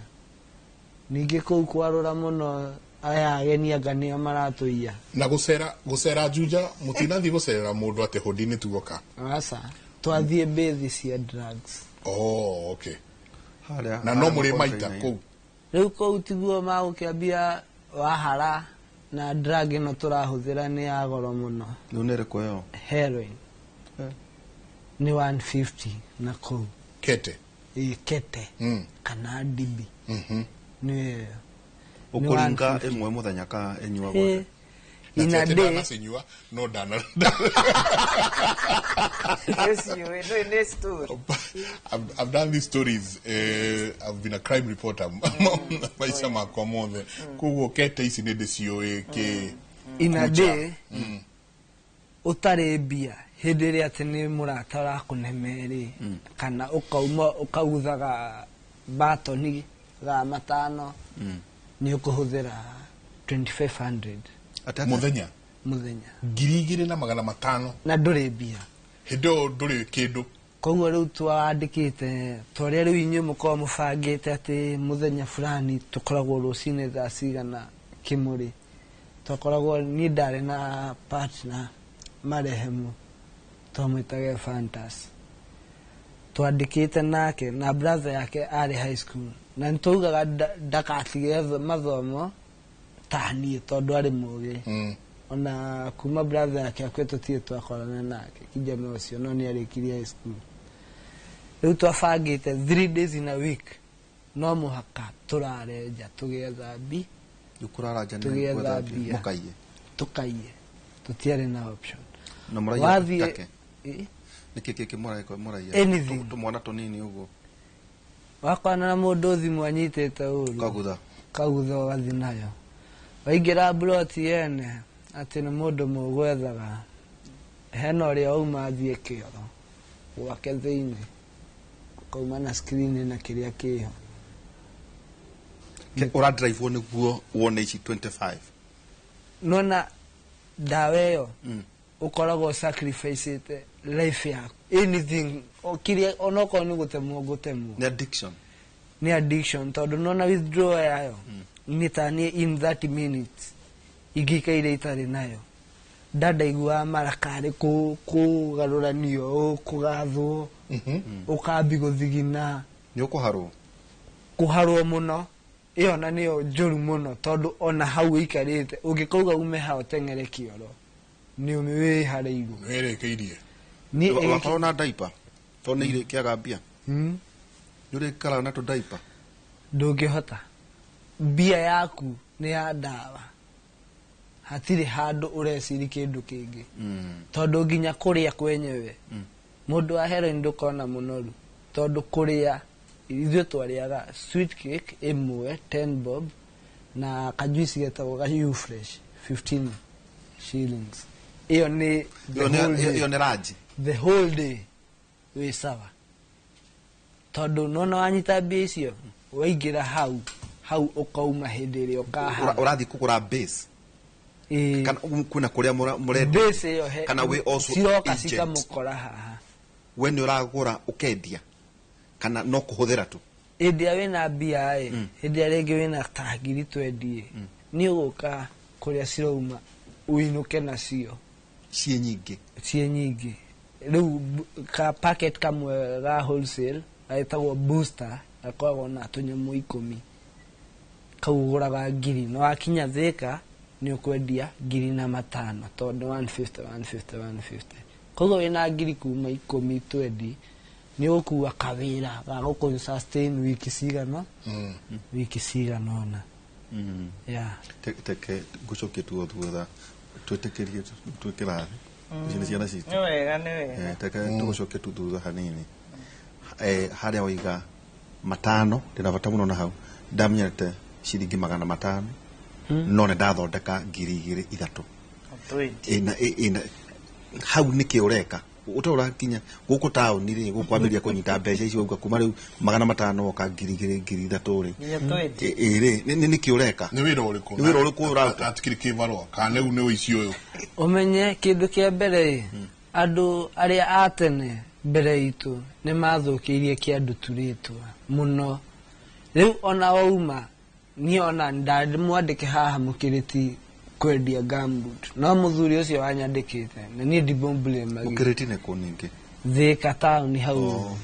ningĩ kũu kwarũra mũno aya ageni anga nĩo maratũiya na gũcera Juja mũtinathiĩ gũcerera mũndũ atĩ hũndi-inĩ tugoka aca twathiĩ bĩthi cia drugs okay na no mũrĩ maita kũu rĩu kũu tiguo magũkĩambia wahara na drug ĩno tũrahũthĩra nĩ ya goro mũno rĩu nĩ ĩrĩkũ ĩyo heroin nĩ 150 na kũu kete kete kana dibi nĩ ũkũringa ĩmwe mũthenya ka ĩnyua gothe in a day no dana yes you know in this story I've done these stories I've been a crime reporter maisha makwa mothe kuguo kete ici nĩ ndĩciũĩ kĩ in a day ũtarĩ mbia hĩndĩ ĩrĩa atĩ nĩ mũrata ũrakũnemerĩ kana ũkauthaga batoni ga matano nĩ ũkũhũthĩra 2500 muthenya ngiri igĩrĩ na magana matano na ndũrĩ mbia hĩndĩ ĩyo ndũrĩ kĩndũ koguo rĩu twandĩkĩte twarĩa rĩu inyuĩ mũkorwo mũbangĩte atĩ mũthenya fulani tũkoragwo rũcinĩ thaa cigana Kĩmũrĩ twakoragwo niĩ ndarĩ na partner marehemu twamwĩtage Fantas twandĩkĩte nake na brother yake arĩ high school na nĩtwaugaga ndakatige mathomo taniĩ tondũ arĩ mũgĩ ona kuma brother yake akwe tũtirĩ twakorana nake kijana ũcio no nĩ arĩkirie high school rĩu twabangĩte 3 days in a week no mũhaka tũrarenja tũgetha mbi tũgetha mbia tũkaiye tũtiarĩ na option na mũraiya nĩkĩ anything tũmwana tũnini ũguo wakwana na mũndũ thimũ anyitĩte ũru kagutha wathi nayo waingĩra mburoti yene atĩ nĩ mũndũ mũgwethaga hena ũrĩa auma athiĩ kĩoro gwake thĩinĩ kauma na screen na kĩrĩa kĩho ũradrive nĩguo wone ici 25 nona ndawa ĩyo ũkoragwo sacrifice life yaku anything kĩrĩa onokorwo nĩ gũtemwo nĩ addiction tondũ nona withdraw yayo nĩtanie in 30 minutes igikaire itarĩ nayo ndadaigua marakarĩ kũgarũranio kũgathwo ũkambi gũthigina nĩ kũharwo mũno ĩyo na nĩyo njũru mũno tondũ ona hau ikarĩte ũngĩkauga ume hao teng'ere kĩoro nĩ ũmĩwĩ harĩirwo nĩrĩkĩirie wakorwo na diaper tondũ nĩ irĩkĩaga mbia nĩ ũrĩkaraga na tũ-diaper ndũngĩhota mbia yaku nĩ ya ndawa hatirĩ handũ ũreciri kĩndũ kĩngĩ tondũ nginya kũrĩa kwenyewe mũndũ wa heroin ndũkona mũnoru tondũ kũrĩa ithuĩ twarĩaga sweet cake ĩmwe 10 bob na kajuici getagwo ga U-Fresh 15 shillings iyo nĩ ranji the whole day wĩ sawa tondũ nona wanyita mbia icio waingĩra hau ũkauma hĩndĩ ĩrĩa ũrathiĩ kũgũra base kana kwĩna kũrĩa mũrenda base ĩyo kana we also ciroka cikamũkora haha we nĩ ũragũra ũkendia kana no kũhũthĩra tu hĩndĩ ĩrĩa wĩna mbia hĩndĩ ĩrĩa rĩngĩ wĩna ta ngiri 20 nĩ ũgũka kuria cirauma uinuke nacio cie nyingi riu ka packet kamwe ga wholesale aitagwo booster akoragwo na tunyamũ 10 kauguraga ngiri no akinya Thika ni ukwendia ngiri na 500 tondu 150 koguo wina ngiri kuma 10 20 ni ukua kawira ga guku sustain wiki cigana ona yeah teke gucoke tu thutha twetekerie twikirathi ici ciana citu ni wega teke tugucoke tu thutha hanini haria waiga 500 ndinabata muno na hau ndamenyete ciringi 500 no ne ndathondeka ngiri 3 ina hau niki ureka utora kinya guku town ri gukwambiria kunyita mbeca icio uga kuma riu 500 oka ngiri 3 ri niki ureka ni wira uriku urata atikiri kivarwa kana u ni uici uyu umenye kindu kia mbere andu aria atene mbere itu ni mathukirie kiandu turitwa muno riu ona wauma ni ona ndamwandike haha mukiriti kwendia gambut no muthuri ucio wanyandikite na ni ndibomble magi mukiriti ne kuningi Thika town hau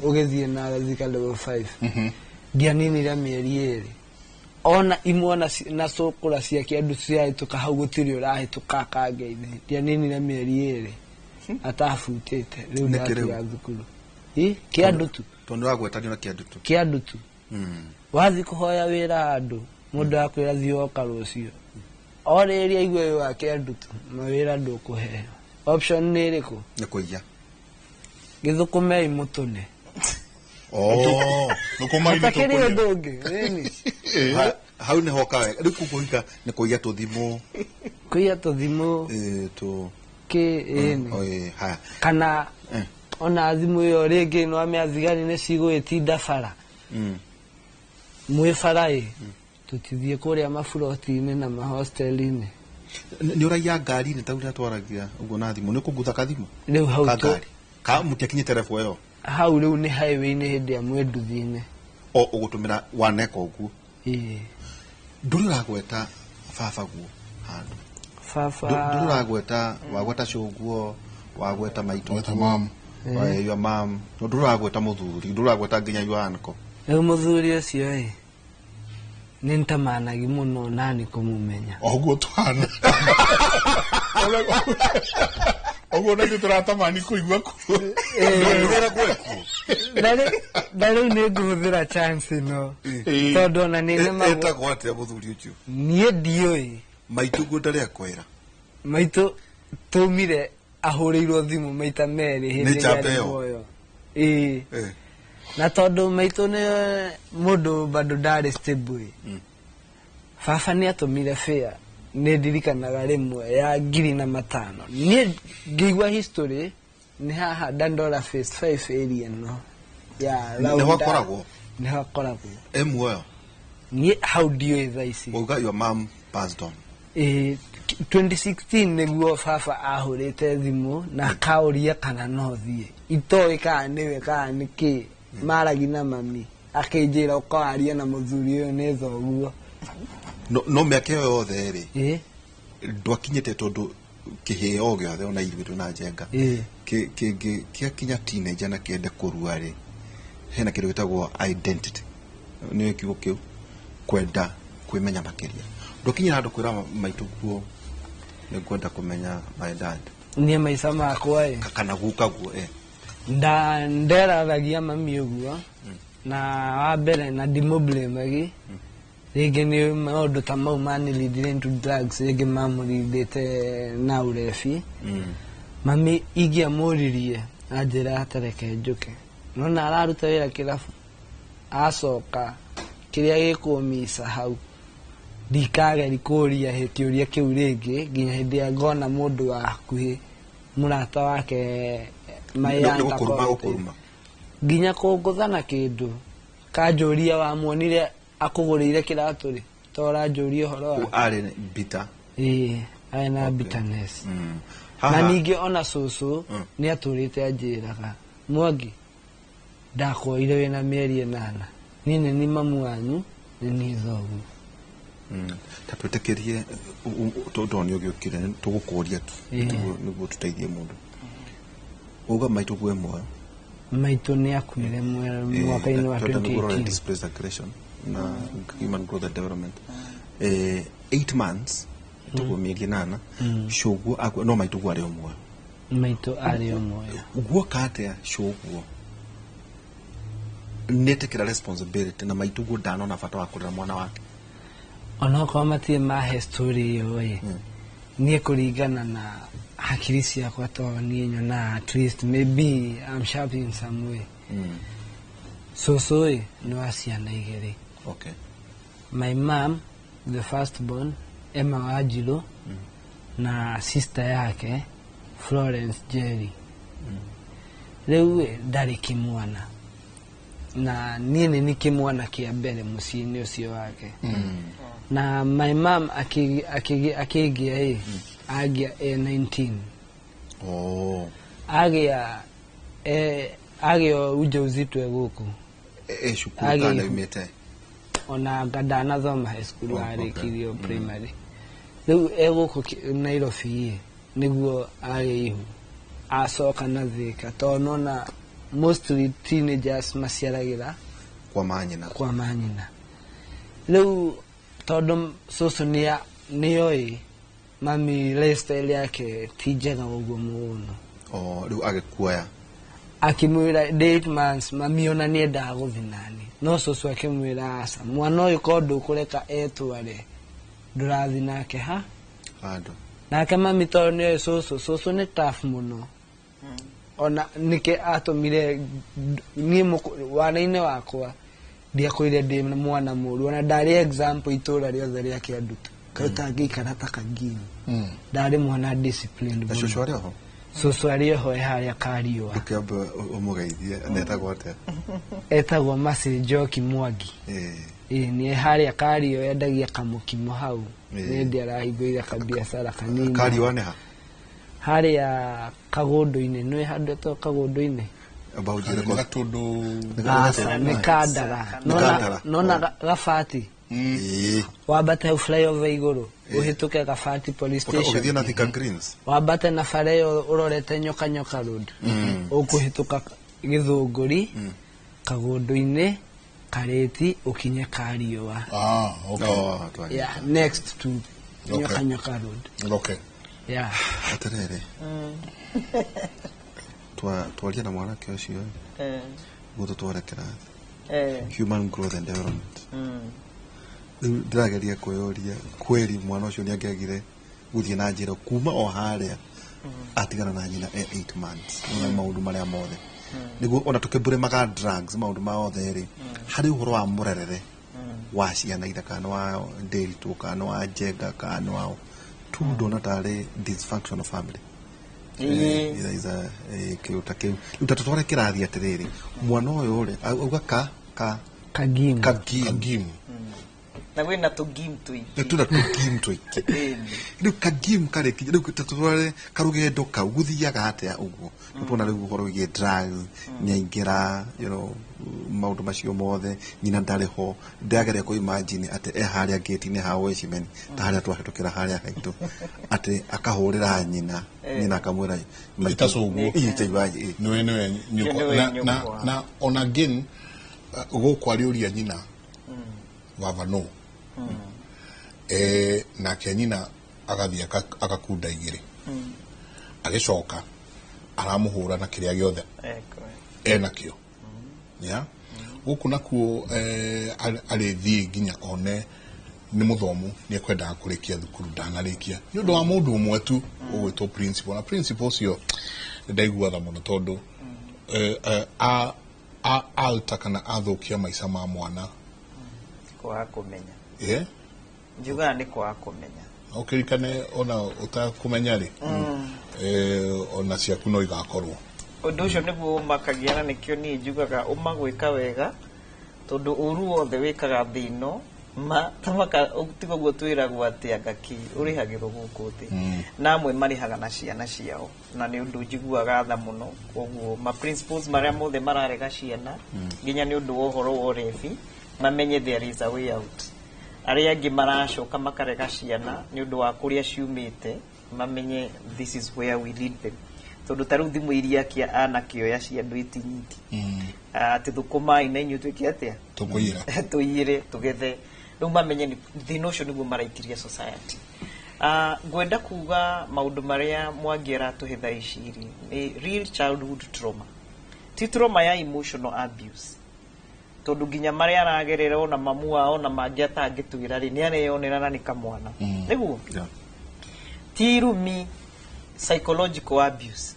ugethie na Thika level 5 dia nini ria mieri eri ona imona na sokura cia kiandu cia ituka hau gutiri urahituka kangeine dia nini ria mieri eri atafutite riu ndatia thukuru kiandu tu tondu agwetanio na kiandu tu wathi kuhoya wira andu mundu akwira thio karucio oreria igwe wa kiandu tu mawira ndukuheo option ni iriku ni kuiya githukume imutune nukuma ile takiri ndungi nini hau ne hoka riu kukuhika ni kuiya tuthimu to eni ha kana ona thimu yo ringi no amiathigari ne cigwitinda bara mwifarai tutithie kuria mafuroti-ini na mahostel-ini ni uraiya ngari ni tauri atwaragia ugo na thimu ni kugutha kathimu riu hau to ka mutiakinye telefo yo hau riu ni highway-ini hindi ya mwenduthi-ini ugutumira waneka uguo nduragweta baba guo handu nduragweta wagweta coguo wagweta maitu weta mam your mom nduragweta muthuri nduragweta nginya yuanko riu muthuri ucio ni ntamanagi muno nani kumumenya oguo twana oguo na turatamani kuigua ku ndura gweku dale ni nguthira chance no tondu na ni ne eta gwate muthuri ucio nie ndioi maitu gundare akwira maitu tumire ahuriirwo thimu maita meri hindi ya moyo na tondu maitu ni mundu bado ndari stable baba ni atumire fare ni ndirikanaga rimwe ya 5,000 ni ngigwa history ni haha Dandora phase 5 area no ya ni hakoragwo emwe ni how do you thaici uga your mom passed on 2016 niguo baba ahurite thimu na kauria kana no thie itoi ka niwe ka niki maragi na mami akinjira ukaria na muthuri uyu ni thoguo no miaka yothe ri ndwakinyete tondu kiheo giothe ona ithuĩ na njenga kiakinya teenager na kiende kurua ri hena kindu gitagwo identity ni kiugo kiu kwenda kwimenya makiria ndukinyira andu kwira maitu guo ni kwenda kumenya my dad ni maica makwa kana guka guo nderagia mami uguo na wa mbere na ndimoblemaги rĩngĩ nĩ maũndũ ta mau manilidire into drugs rĩngĩ mamũrindĩte na urefi mami ingĩamũririe anjĩra atareke njuke no na araruta wĩra kĩrabu acoka kĩrĩa gĩkũmisa hau ndikageri kũria kĩũria kĩu rĩngĩ nginya hĩndĩ ya ngona mũndũ wa hakuhĩ mũrata wake mayanta kuruma nginya kũngũthana kĩndũ kanjũria wamuonire akugurire kiratu ri tora njũria horo wa ari bitter aina bitterness na ningi ona susu ni aturite anjiraga Mwangi ndakoire wina mieri 8 nini ni mamu wanyu ni thogu Tatwetekerie tondonio giokire tugukuria tu niguo tuteithie mundu uga maitu gwe moyo maitu ni akuire mwaka-ini wa 2018 displaced aggression na human growth and development 8 months tuko mieri 8 shoguo no maitu gwa rio moyo maitu ari moyo guo kate shoguo netekera responsibility na maitu gwa dano na fata wa kurera mwana wake ona kwa matie mahe story yo nie kuringana na hakiri ciakwa to nie nyona at least maybe I'm sharp in some way so no asiana igere. Okay. My mom, the firstborn, Emma Wajilo, na sister yake Florence Jerry. Leo ndari kimwana na nini nikimwana kiambele musini ucio wake. Na my mom akigia agia 19. Oh. Agia ujauzito guku. Shukuru kana imete. Ona gadana thoma high school arikirio primary. Rĩu guku Nairobi niguo ari ihu. Acoka na thika tonona mostly teenagers maciaragira kwa manyina. Rĩu tondu soso nioi mami lifestyle yake tijega uguo muno. Rĩu agikuoya akimwira 8 months mami ona nienda guthinani no soso akimwira asa mwana uyu kondu kureka etware ndurathi nake ha ando nake mami to ni soso ni tough muno ona nike atomire ni wana-ine wakwa dia koire ndi mwana muru ona ndari example itura riothe ria kiandutu kautangi karata kangini ndari mwana disciplined shosho ari ho soso ari ho haria kariwa ukiamba umugeithie netagwo ate etagwo Masinjoki Mwangi ni haria kariwa yendagia kamukimo hau ni ndi arahingũire kabiacara kanini kariwa ne ha haria kagundu-ini no handu to kagundu-ini abaujire kwa gatundu ni kandara nona gafati wabate flyover iguru uhituke gafati police station ukithia na Thika Greens wabate na fareo urorete nyoka road ukuhituka Githunguri kagundu-ini kareti ukinye kariwa okay yeah next to nyoka road okay yeah aterere twalia na mwana kiocio guto twarekera human growth and development ndirageria kuyoria kweli mwana ucio ni angegire guthie na njira kuma o haria atigana na nyina 8 months na maundu maria mothe niguo ona tukebure maga drugs maundu ma othe ri hari uhoro wa murerere wa ciana ithakana wa dairy to kana wa jega kana wa tudo na tare dysfunctional family kiutake utatotore kirathia atiriri mwana uyu ri auga kagim na wena tugim twiki tuna tugim twiki riu kagim kare kije riu tatotore karugendo ka guthiaga atia uguo tupona riu uhoro gie drugs nyaingira maundu macio mothe nyina ndari ho ndageria ko imagine ate haria gate-ini ha Weshmen ta haria twahetukira haria haitu ate akahurira nyina akamwira itacuguo itaibaji niwe nyuko na on again guko ariuria nyina baba no na kenyina agathia akakunda igiri agicoka aramuhura na kiria giothe nakio ya guku nakuo arithie nginya one ni muthomu ni ekwenda kurikia thukuru ndanarikia ni undu wa mundu umwe tu ugwitwo principal na principal cio ndaigua tha muno tondu altakana athukia maica ma mwana kwa kumenya njuga ni kwa kumenya ukirikane ona utakumenya ri ona ciaku no igakorwo undu ucio niguo makagiana nikio ni njugaga umagwika wega tondu uru wothe wikaga thino tamaka utigo gutwiragwo ati agaki urihagirwo guku thi namwe marihaga na ciana ciao na ni undu njiguaga tha muno koguo ma principles maria mothe mararega ciana nginya ni undu wa uhoro wa refi mamenye there is a way out aria angi maracoka makarega ciana ni undu wa kuria ciumite mamenye this is where we lead them tondu taru thimu iria kia anakioya cia andu itinyiti ati thukuma ina inyu twiki atia tuiyire tugethe riu mamenye thina ucio niguo maraikiria society. Gwenda kuga maundu maria mwangiera tuhitha iciri ni real childhood trauma, ti trauma ya emotional abuse tondu ginya maria aragerera ona mamu wao na mangi atangituira ri ni areyonera na ni kamwana niguo ti rumi psychological abuse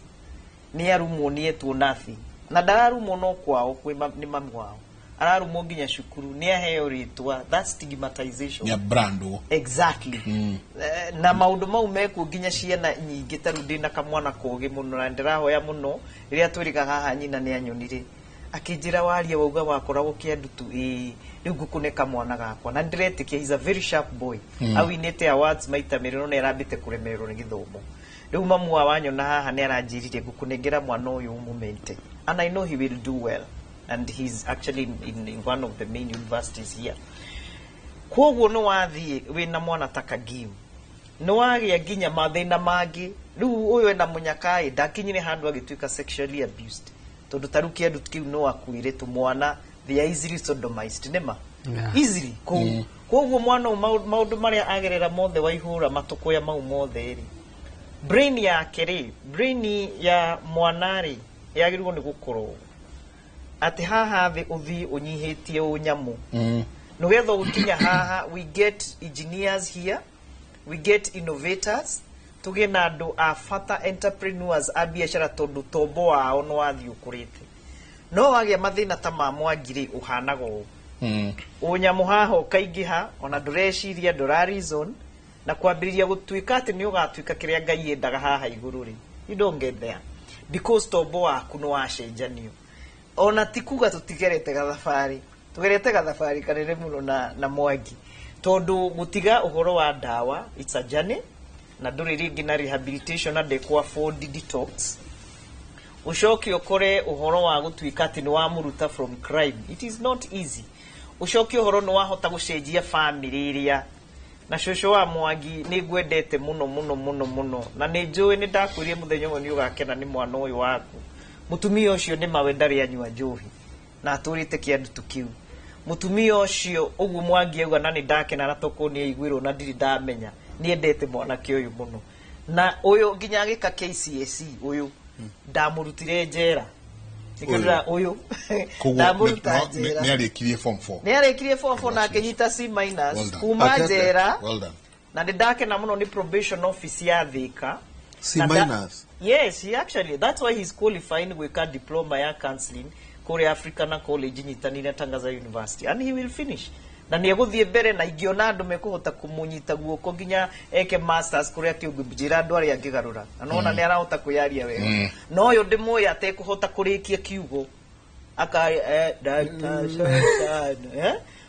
ni arumo ni etu nathi na dararumo no kwao kwi ni mamu wao ararumo ginya shukuru ni aheo ritwa that stigmatization ya brando exactly na maundu mau meku ginya ciana nyingi tarudi na kamwana koge muno na ndirahoya muno iria twiriga haha nyina ni anyonire akijira waria wauga wakoragwo kiandutu riu ngukuneka mwana gakwa na ndiretikia he's a very sharp boy awinete awards maita merino na erambite kuremerwo ni githomo riu mamu wanyona haha ni aranjirire ngukunengera mwana uyu mumente and I know he will do well and he's actually in one of the main universities here. Kwoguo no wathie wina mwana taka game no wagia ginya mathina mangi riu uyu ena munyakai ndakinyire handu agituika sexually abused tondu taruki andu kiu no akuire tu mwana they are easily sodomized nema easily kwoguo mwana maundu maria agerera mothe waihura matukuya mau mothe ri brain yake ri brain ya mwana ri yagirwo ni gukorwo ati haha thi uthi unyihitie unyamu no getho gukinya haha we get engineers here, we get innovators, tugena andu a fata entrepreneurs a biashara tondu tombo wao no wathi ukurite no wagia mathina ta ma mwangiri uhanago unyamu haha ukaingiha ona ndureciria reason na kwambiriria gutuika ati ni ugatuika kiria Ngai endaga haha iguru ri you don't get there because tombo waku no wacenjanio ona tikuga tutigerete gathafari tugerete gathafari kanene muno na mwangi tondu gutiga uhoro wa dawa it's a journey na nduri ringi na rehabilitation na dekwa afford detox ushoki okore uhoro wa gutuika ati ni wa muruta from crime it is not easy ushoki uhoro no wahota gucenjia family iria na shosho wa mwangi ni gwendete muno na ni njui ni ndakwirie muthenya umwe ni ugakena ni mwana uyu waku mutumia ucio ni mawendari anywa njohi na aturite kiandu tukiu mutumia ucio ugu mwangi auga na ni ndakena na toko ni igwiro na ndiri ndamenya ni endete mwana kioyu muno na uyu ginya agika KCSE uyu ndamurutire njera nikira uyu ndamuruta njera ni arikirie form 4 na akinyita C- kuma njera na ndakena muno ni probation office ya Thika C-. Yes, he actually, that's why he's qualifying with a diploma ya counseling Korea African College nyitanire Tangaza University and he will finish na ni eguthie mbere na ingiona andu mekuhota kumunyita guoko ginya eke masters kuria kiungubjira andu aria angigarura anona ni arahota kuyaria wega no yo ndimoya atekuhota kurikia kiugo aka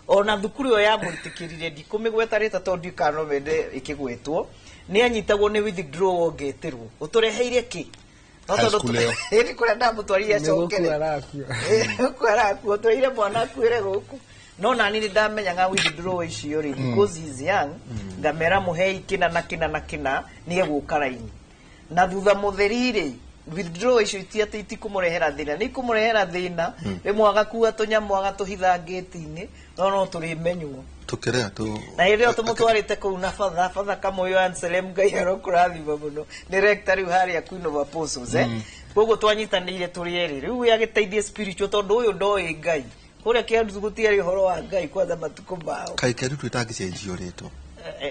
ona thukuru yo ya mutikirire ndikumigwetarita tondu ikano mende ikigwetwo ni anyitagwo ni withdraw ogeterwo utureheire ki no tondu iri kuria ndamutwarire acokere kwaraku utuire mwana kwire guku no nani ni ndamenyaga withdraw icio ri because he is young ngamera muhei kina ni eguka raini na thutha mutheri withdraw icio iti kumurehera thina ni kumurehera thina we mwaga kuwa tunyamwaga tuhitha gate-ini no turi menywo tukirea tu na hiyo tumutwarite ku na fatha kama yo Anselm Ngai arokurathi muno ni rector yu hari akuino wa apostles kogo twanyitanire turi eri riu yagiteithie spiritual tondu uyu ndoi Ngai kuria kiandu gutiari horo wa Ngai kwatha matuko bao kai keru twitangicenjio rito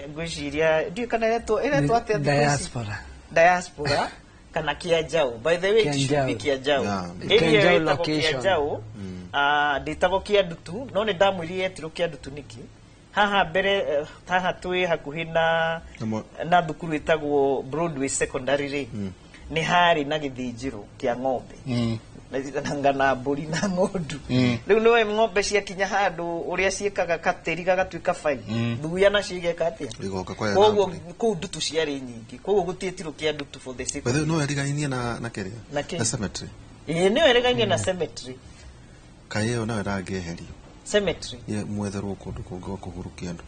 ngwiciria ndio kana reto atia diaspora kana Kiajao by the way Kiajao area location nditagwo Kiandutu no ni ndamwirie etiro Kiandutu niki haha mbere haha twi hakuhi na thukuru itagwo Broadway Secondary ri ni hari na githinjiro kia ng'ombe na ngana mburi na ng'ondu riu niwe ng'ombe cia kinya handu uria ciekaga kateri gagatuika fine thuya na cigeka atia koguo ku ndutu ciari nyingi koguo gutietiro Kiandutu for the sake no erigainie na keria na cemetery niwe erigainie na cemetery kayo na rangeherio cemetery ye mwetherwo kundu kungi kuhurukia andu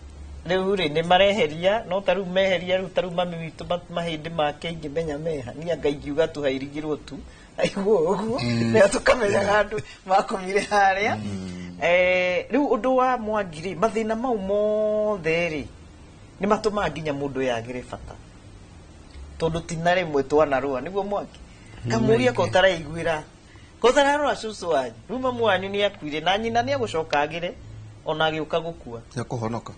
riu ri ni mareheria no taru meheria riu taru mami witu mahindi make ingimenya meha ni anga ingiuga tu hairigirwo tu aiguo uguo ne tukamenya gandu makomire haria riu undu wa Mwangi mathina mau mothe ri ni matuma nginya mundu yagire bata tondu tinare mwe twana rua niguo Mwangi kamuria ko taraiguira ko tararwa cucu wanyu ruma mwanyu ni akuire na nyina ni agucokagire ona agiuka gukua ya kuhonoka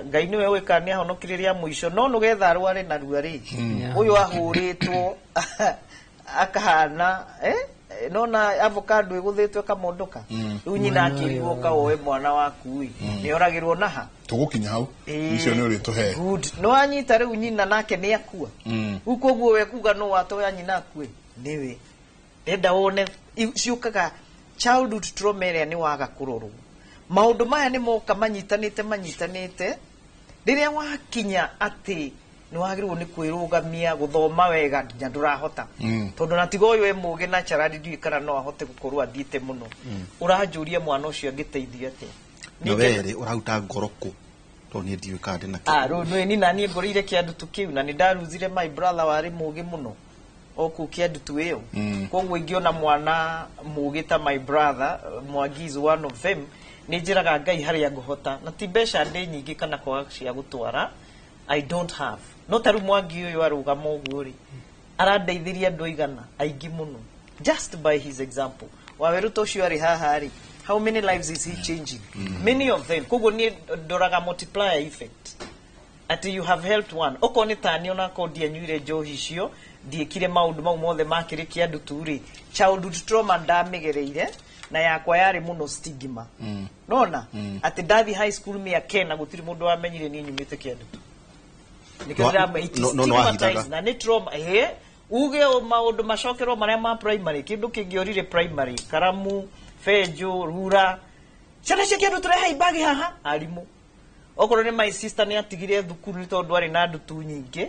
Ngai niwe wika ni ahonokiriria muico no nugetha arware na rua ri uyu ahuritwo akahana nona avocado iguthitwe kamondoka riu nyina akiriwo kaoe mwana waku ni oragirwo naha tugukinya hau icio ni uri tuhe good no anyita riu nyina nake ni akua uko guo we kuga no watoya nyina akue niwe enda wone ciukaga childhood trauma ria ni waga kurorwo maundu maya ni moka manyitanite riria wakinya ati ni wagirwo ni kwirugamia guthoma wega nginya ndurahota tondu na tigo uyu emuge na charadi ndikara no ahote gukorwo athiite muno urajuria mwana ucio agiteithio ate no were urauta ngoroko to ni ndiwe kandi na ro no ni nani ngorire kiandu tukiu na ni ndaruzire my brother wari muge muno oku kiandu tu iyo kogwo ingiona mwana muge ta my brother Mwangi is one of them ni njiraga Ngai haria nguhota na ti besha ndi nyingi kana kwa cia gutwara I don't have no taru Mwangi uyu arugama uguo ri arandeithiria andu igana aingi muno just by his example waweru tocio ari haha ri how many lives is he changing many of them kogo ni ndoraga multiplier effect at you have helped one okoni tani ona ko dia nyuire njohi cio ndiekire maundu mau mothe makire kiandu turi childhood trauma ndamigereire na yakwa yari muno stigma nona ati ndathi high school me Kenya gutiri mundu wamenyire ni nyumite kiandu na ni trauma uge o maundu macokerwo maria ma primary kindu kingiorire primary karamu fejo rura ciana cia kindu turehe ibagi haha arimu okorwo ni my sister ni atigire thukuru ni tondu ari na ndutu nyingi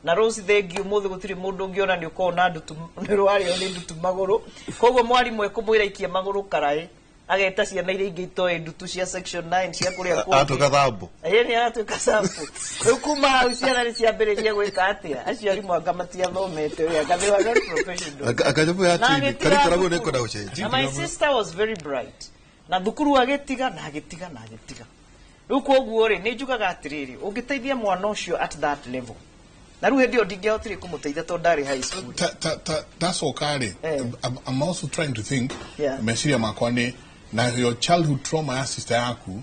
na Rose thengi umuthi gutiri mundu ungiona ni uko na ndutu ni rwari o ni ndutu maguru kogwo mwarimu ekumwira ikia maguru karai ageta ciana iria ingi itoe ndutu cia section 9 cia kuria ku atuka thambo ni atuka sambu kuma uciana ni ciambiriria gwika atia acio ari mwanga matia thomete we agathi wa very professional akajopo ya tibi karikarago neko na ucheji my sister was very bright na thukuru agetiga riu kogwo ri ni njugaga atiriri ungiteithia mwana ucio at that level na riu hendio ndingehotire kumuteithia to ndari high school that's okay I'm also trying to think meciria makwa ni na your childhood trauma ya sister yaku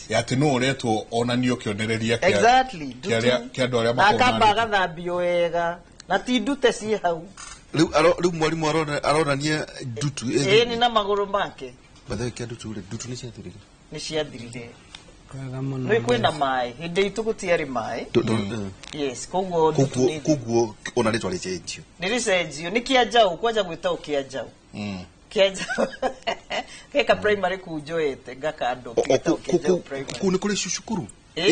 ya tino uretwo onanio kionereria kia exactly kia ndo aria makona akamba gathambio wega na ti ndute ci hau riu mwalimu aronania ndutu ni na maguru make bathe kia ndutu ni ciathirire no kwina mai hindi itugutiari mai yes kogwo ona ritwa ricenjio ni ricenjio ni kianjau kwaja gwita ukianjau kianjau keka primary kujoete ngakando ku ni kuri cukuru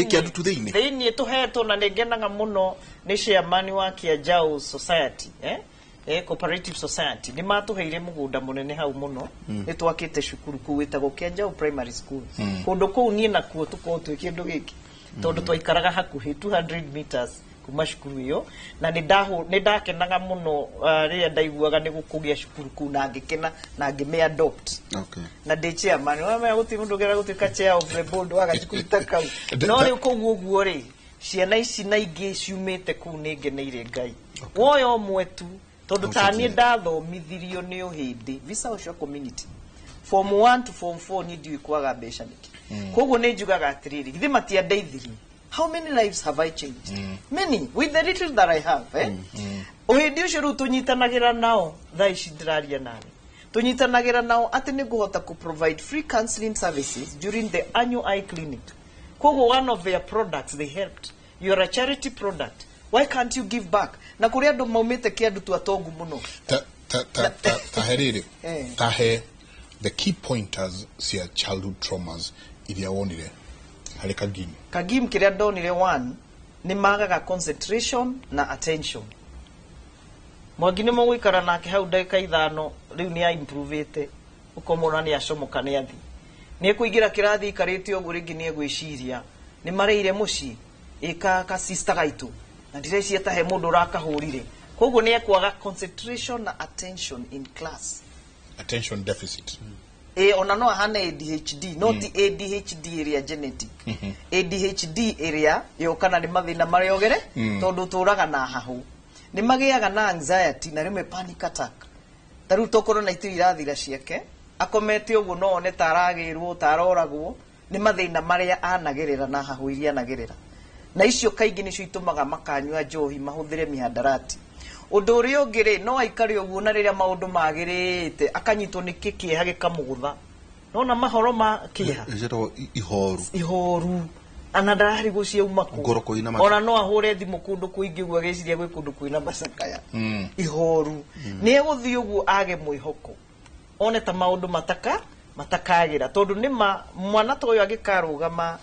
kia ndutu thiini tuhetwo na ningenaga muno ni chairman wa Kianjau society cooperative society ni matuheire mugunda munene hau muno ni twakite cukuru kuwitagwo Kianjau primary school kundu kuu nie nakuo tuko twikindu giki tondu twaikaraga hakuhi 200 meters kuma cukuru iyo na ni ndakenaga muno riria ndaiguaga ni gukugia cukuru kuu na ngikena na ngime adopt na ndi chairman wa guti mundu gera gutuika chair of the board wa gacukuru takau no ri kuguo guo ri ciana ici na ingi ciumite kuu ni ngeneire Ngai woyo mwetu tondu tani ndathomithirio ni uhindi visa ucio community form 1 to form 4 ni ndiwe kwaga mbeca niki kogwo ni njugaga atiriri githi matia ndeithirie how many lives have I changed many with the little that I have uhindi ucio ru tunyitanagira nao thaici ndiraria nani tunyitanagira nao ati ni guhota ku provide free counseling services during the annual eye clinic kogwo one of their products they helped you are a charity product why can't you give back na kuri andu maumite kiandu tu atongu muno taherere tahe the key pointers cia childhood traumas iria wonire hari kagim kiria ndonire one ni magaga concentration na attention Mwangi ni mwikara nake hau ndagika 5 riu ni ya improvete ukomona ni acomoka ni athi ni kuingira kirathi ikarite ugu ringi ni egwiciria ni mareire muci ka sister gaitu na ndireci atahe mundu rakahurire koguo ni ekwaga concentration na attention in class, attention deficit. Ona no hana ADHD, not ADHD area genetic. ADHD area yokana ni mathina mariogere tondu turaga na hahu ni magiaga na anxiety na rimwe panic attack. Taru tokoro na itiri irathira ciake akomete uguo no one taragirwo taroragwo ni mathina maria anagerera na hahu iria anagerera na icio kaingi nicio itumaga makanywa njohi mahuthire mihadarati. Undu uria ungire no aikare uguo na riria maundu magirite akanyitwo ni kikiha gikamugutha nona mahoro ma kiha ejero ihoru anadarari gucia umako ngoroko ina ona no ahure thimu kundu kuingi gwa giciria gwi kundu kuina basakaya ihoru ni eguthi uguo age mwihoko one ta maundu matakagira tondu nima mwana toyo agikarugama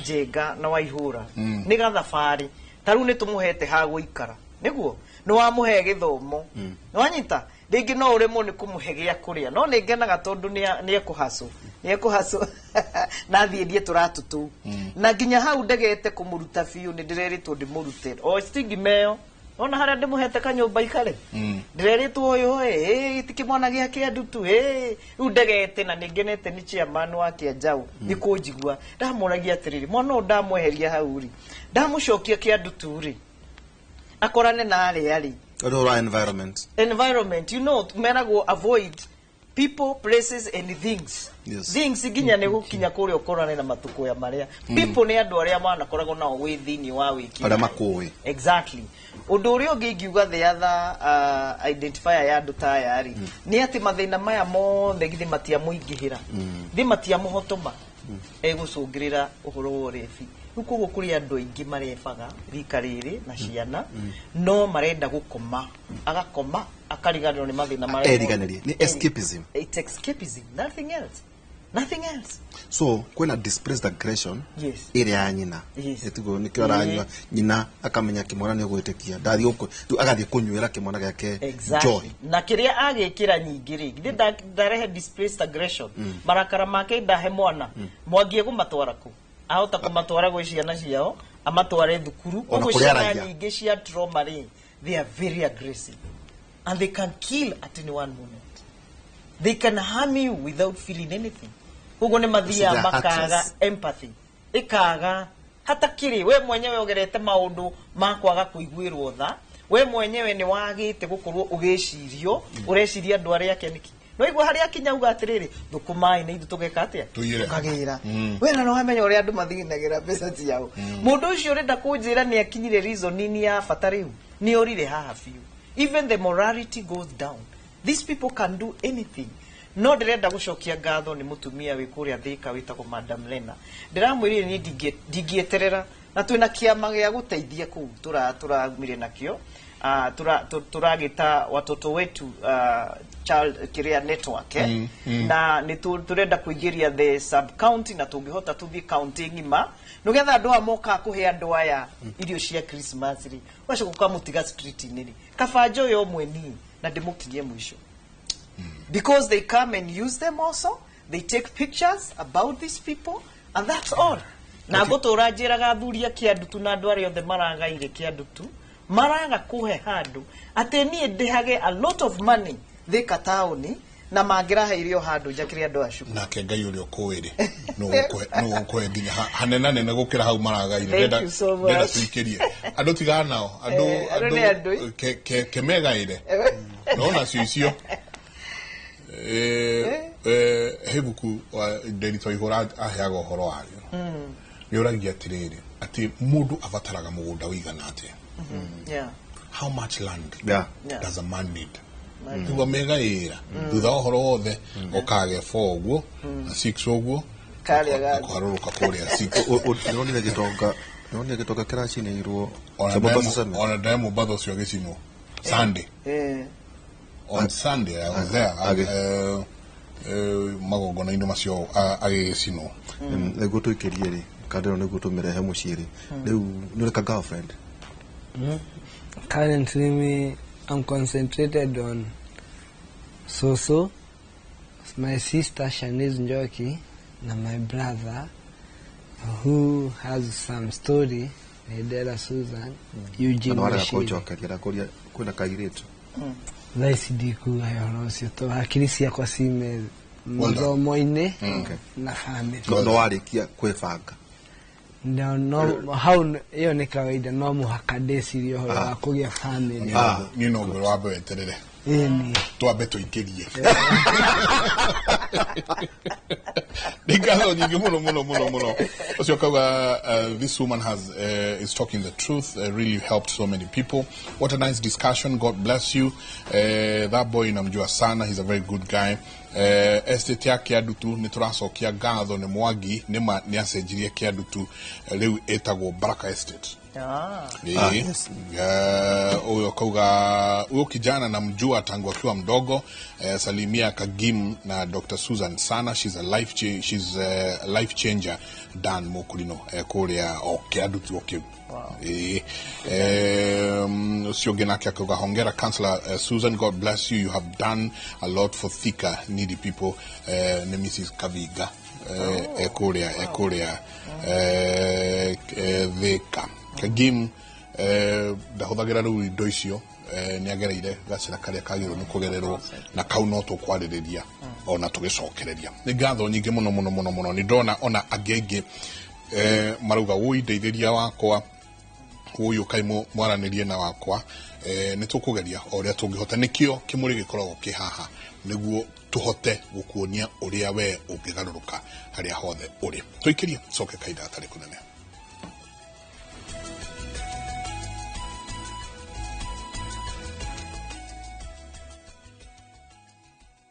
jenga na waihura ni gathabari taru ni tumuhete ha guikara niguo no wamuhe githomo no anyita ringi no uremo ni kumuhe gia kuria no ni ngenaga tondu ni ekuhaso na thiendie turatutu na nginya hau ndegete kumuruta fiu ni ndireritwo ndimurute o stingi meyo ona haria ndimuhete kanyumba ikare ndireritwo uyu itikimwana gia kiandu tu riu ndegete na ningenete ni chairman wa Kianjau nikunjigua ndamuragia atiriri mwana ndamweheria hau ri ndamucokia kiandu tu ri akorane na ari environment you know merago avoid people, places and things. Yes. Things ginya ne gukinya kuri okorane na matuko ya maria people ni andu aria mana korago nao wi thini wa wiki ara makuwi exactly undu uria ngiuga the other identifier ya andu ta yari ni ati mathina maya mothe githi matia muingihira thi matia muhotoma egucungirira uhoro wa refi kuko kuri andu ingi marefaga rikariri na ciana no marenda gukoma agakoma akariganirwo ni mathina mare eriganirie ni escapism. It's escapism, nothing else. So kwena displaced aggression ire ya nyina etigo ni kiora anywa nyina akamenya kimwana ni gwitekia ndathi uko tu agathie kunywira kimwana gyake joy na kiria agikira nyingi ri ndarehe displaced aggression marakara make ndahe mwana mwangie gumatwara ku ahota kumatwara gwi ciana ciao amatware thukuru uguo ciana nyingi cia trauma ri they are very aggressive and they can kill at any one moment. They can harm you without feeling anything. Hugo ne mathia makaga empathy. Ikaga hata kiri we mwenyewe ogerete maundu makwaga kuiguirwo tha we mwenyewe ni wagite gukorwo ugecirio ureciria andu aria keniki no igwa haria kinya uga atiriri thukumai ni ithu tugeka atia tukagira we na no amenya uria andu mathinagira pesa ciao mundu ucio urenda kunjira ni akinyire reason nini ya fatariu ni orire haha fiu. Even the morality goes down. These people can do anything. No ndirenda gucokia ngatho ni mutumia wi kuria Thika witagwo Madam Lena. Ndiramwirire ni ndingieterera na twina kiama gia guteithia ku turamire nakio. Turagita watoto wetu child career network na ni turenda kuigiria the sub county na tungihota tuthi county ngima nugetha andu amoka kuhe andu aya irio cia Christmas ri wacho kukamutiga street nini kafanjo yo mweni na ndimukinyie mwisho because they come and use them also, they take pictures about these people and that's all. Na gotora njiraga thuria kiandu tu na andu aria othe maragaire kiandu tu maraga kuhe handu ateni ndihage a lot of money Thika town na mangira irio handu njakiri andu acuku na ke ngai uri okuwiri no ko nginya hanena nene gukira hau maragaire ndenda tuikirie andu tigana nao andu ke megaire no na cio hebuku derito ihora aheaga uhoro wayo yoragia atiriri ati mundu avataraga mugunda wigana atia how much land does a man need tuwa mega ira thutha uhoro wothe okage 4 uguo na 6 uguo karia kuharuruka kuria 6 nonire gitoka kiracini irwo ona demo batho cio gicino Sunday on Sunday I was there magogona ino macio agicino nego tuikirie ri kadero nego tumirehe muciri riu nureka girlfriend currently I'm concentrated on my sister Shanice Njoki na my brother who has some story, Dela Susan, Eugene Rashid. Kuna kairetu. Thaisi ndiku hayo ucio to hakiri ciakwa cime muthomo-ini na family. No warikia kwebanga. No how iyo ni kawaida no muhaka ndecirie horo wa kugia family. Ni no ngoro wabe weterere. Twambe tuingirie. Nigalo nyingi muno. Ucio kauga this woman is talking the truth, really helped so many people. What a nice discussion. God bless you. That boy namjua sana, he's a very good guy. Estate yake adutu nituracokia ngatho ni Mwangi nima ni acenjirie kiadutu riu etagwo Baraka Estate. Yes. Uyo kauga uyo kijana namjua tangu akiwa mdogo. Salimia Kagim na Dr. Susan sana. She's a life changer Dan Mokulino kuria kiadutu okiu. Siogenaki kauga hongera Councillor Susan, God bless you. You have done a lot for Thika needy people. Mrs. Kaviga Ekoria Thika Kagim ndahothagira riu indo icio ni agereire gacira karia kagiro ni kugererwo na kau no tukwarireria ona tugicokereria ni ngatho nyingi muno ni ndona ona agenge maruga woi ndeithĩria wakwa uyu kaimo mwaranirie na wakwa ni tukugeria oria tungihota nikio kimuri gikoragwo kihaha niguo tuhote gukuonia uria we ungigaruruka haria hothe uri tuikirie coke kaida atari kunene.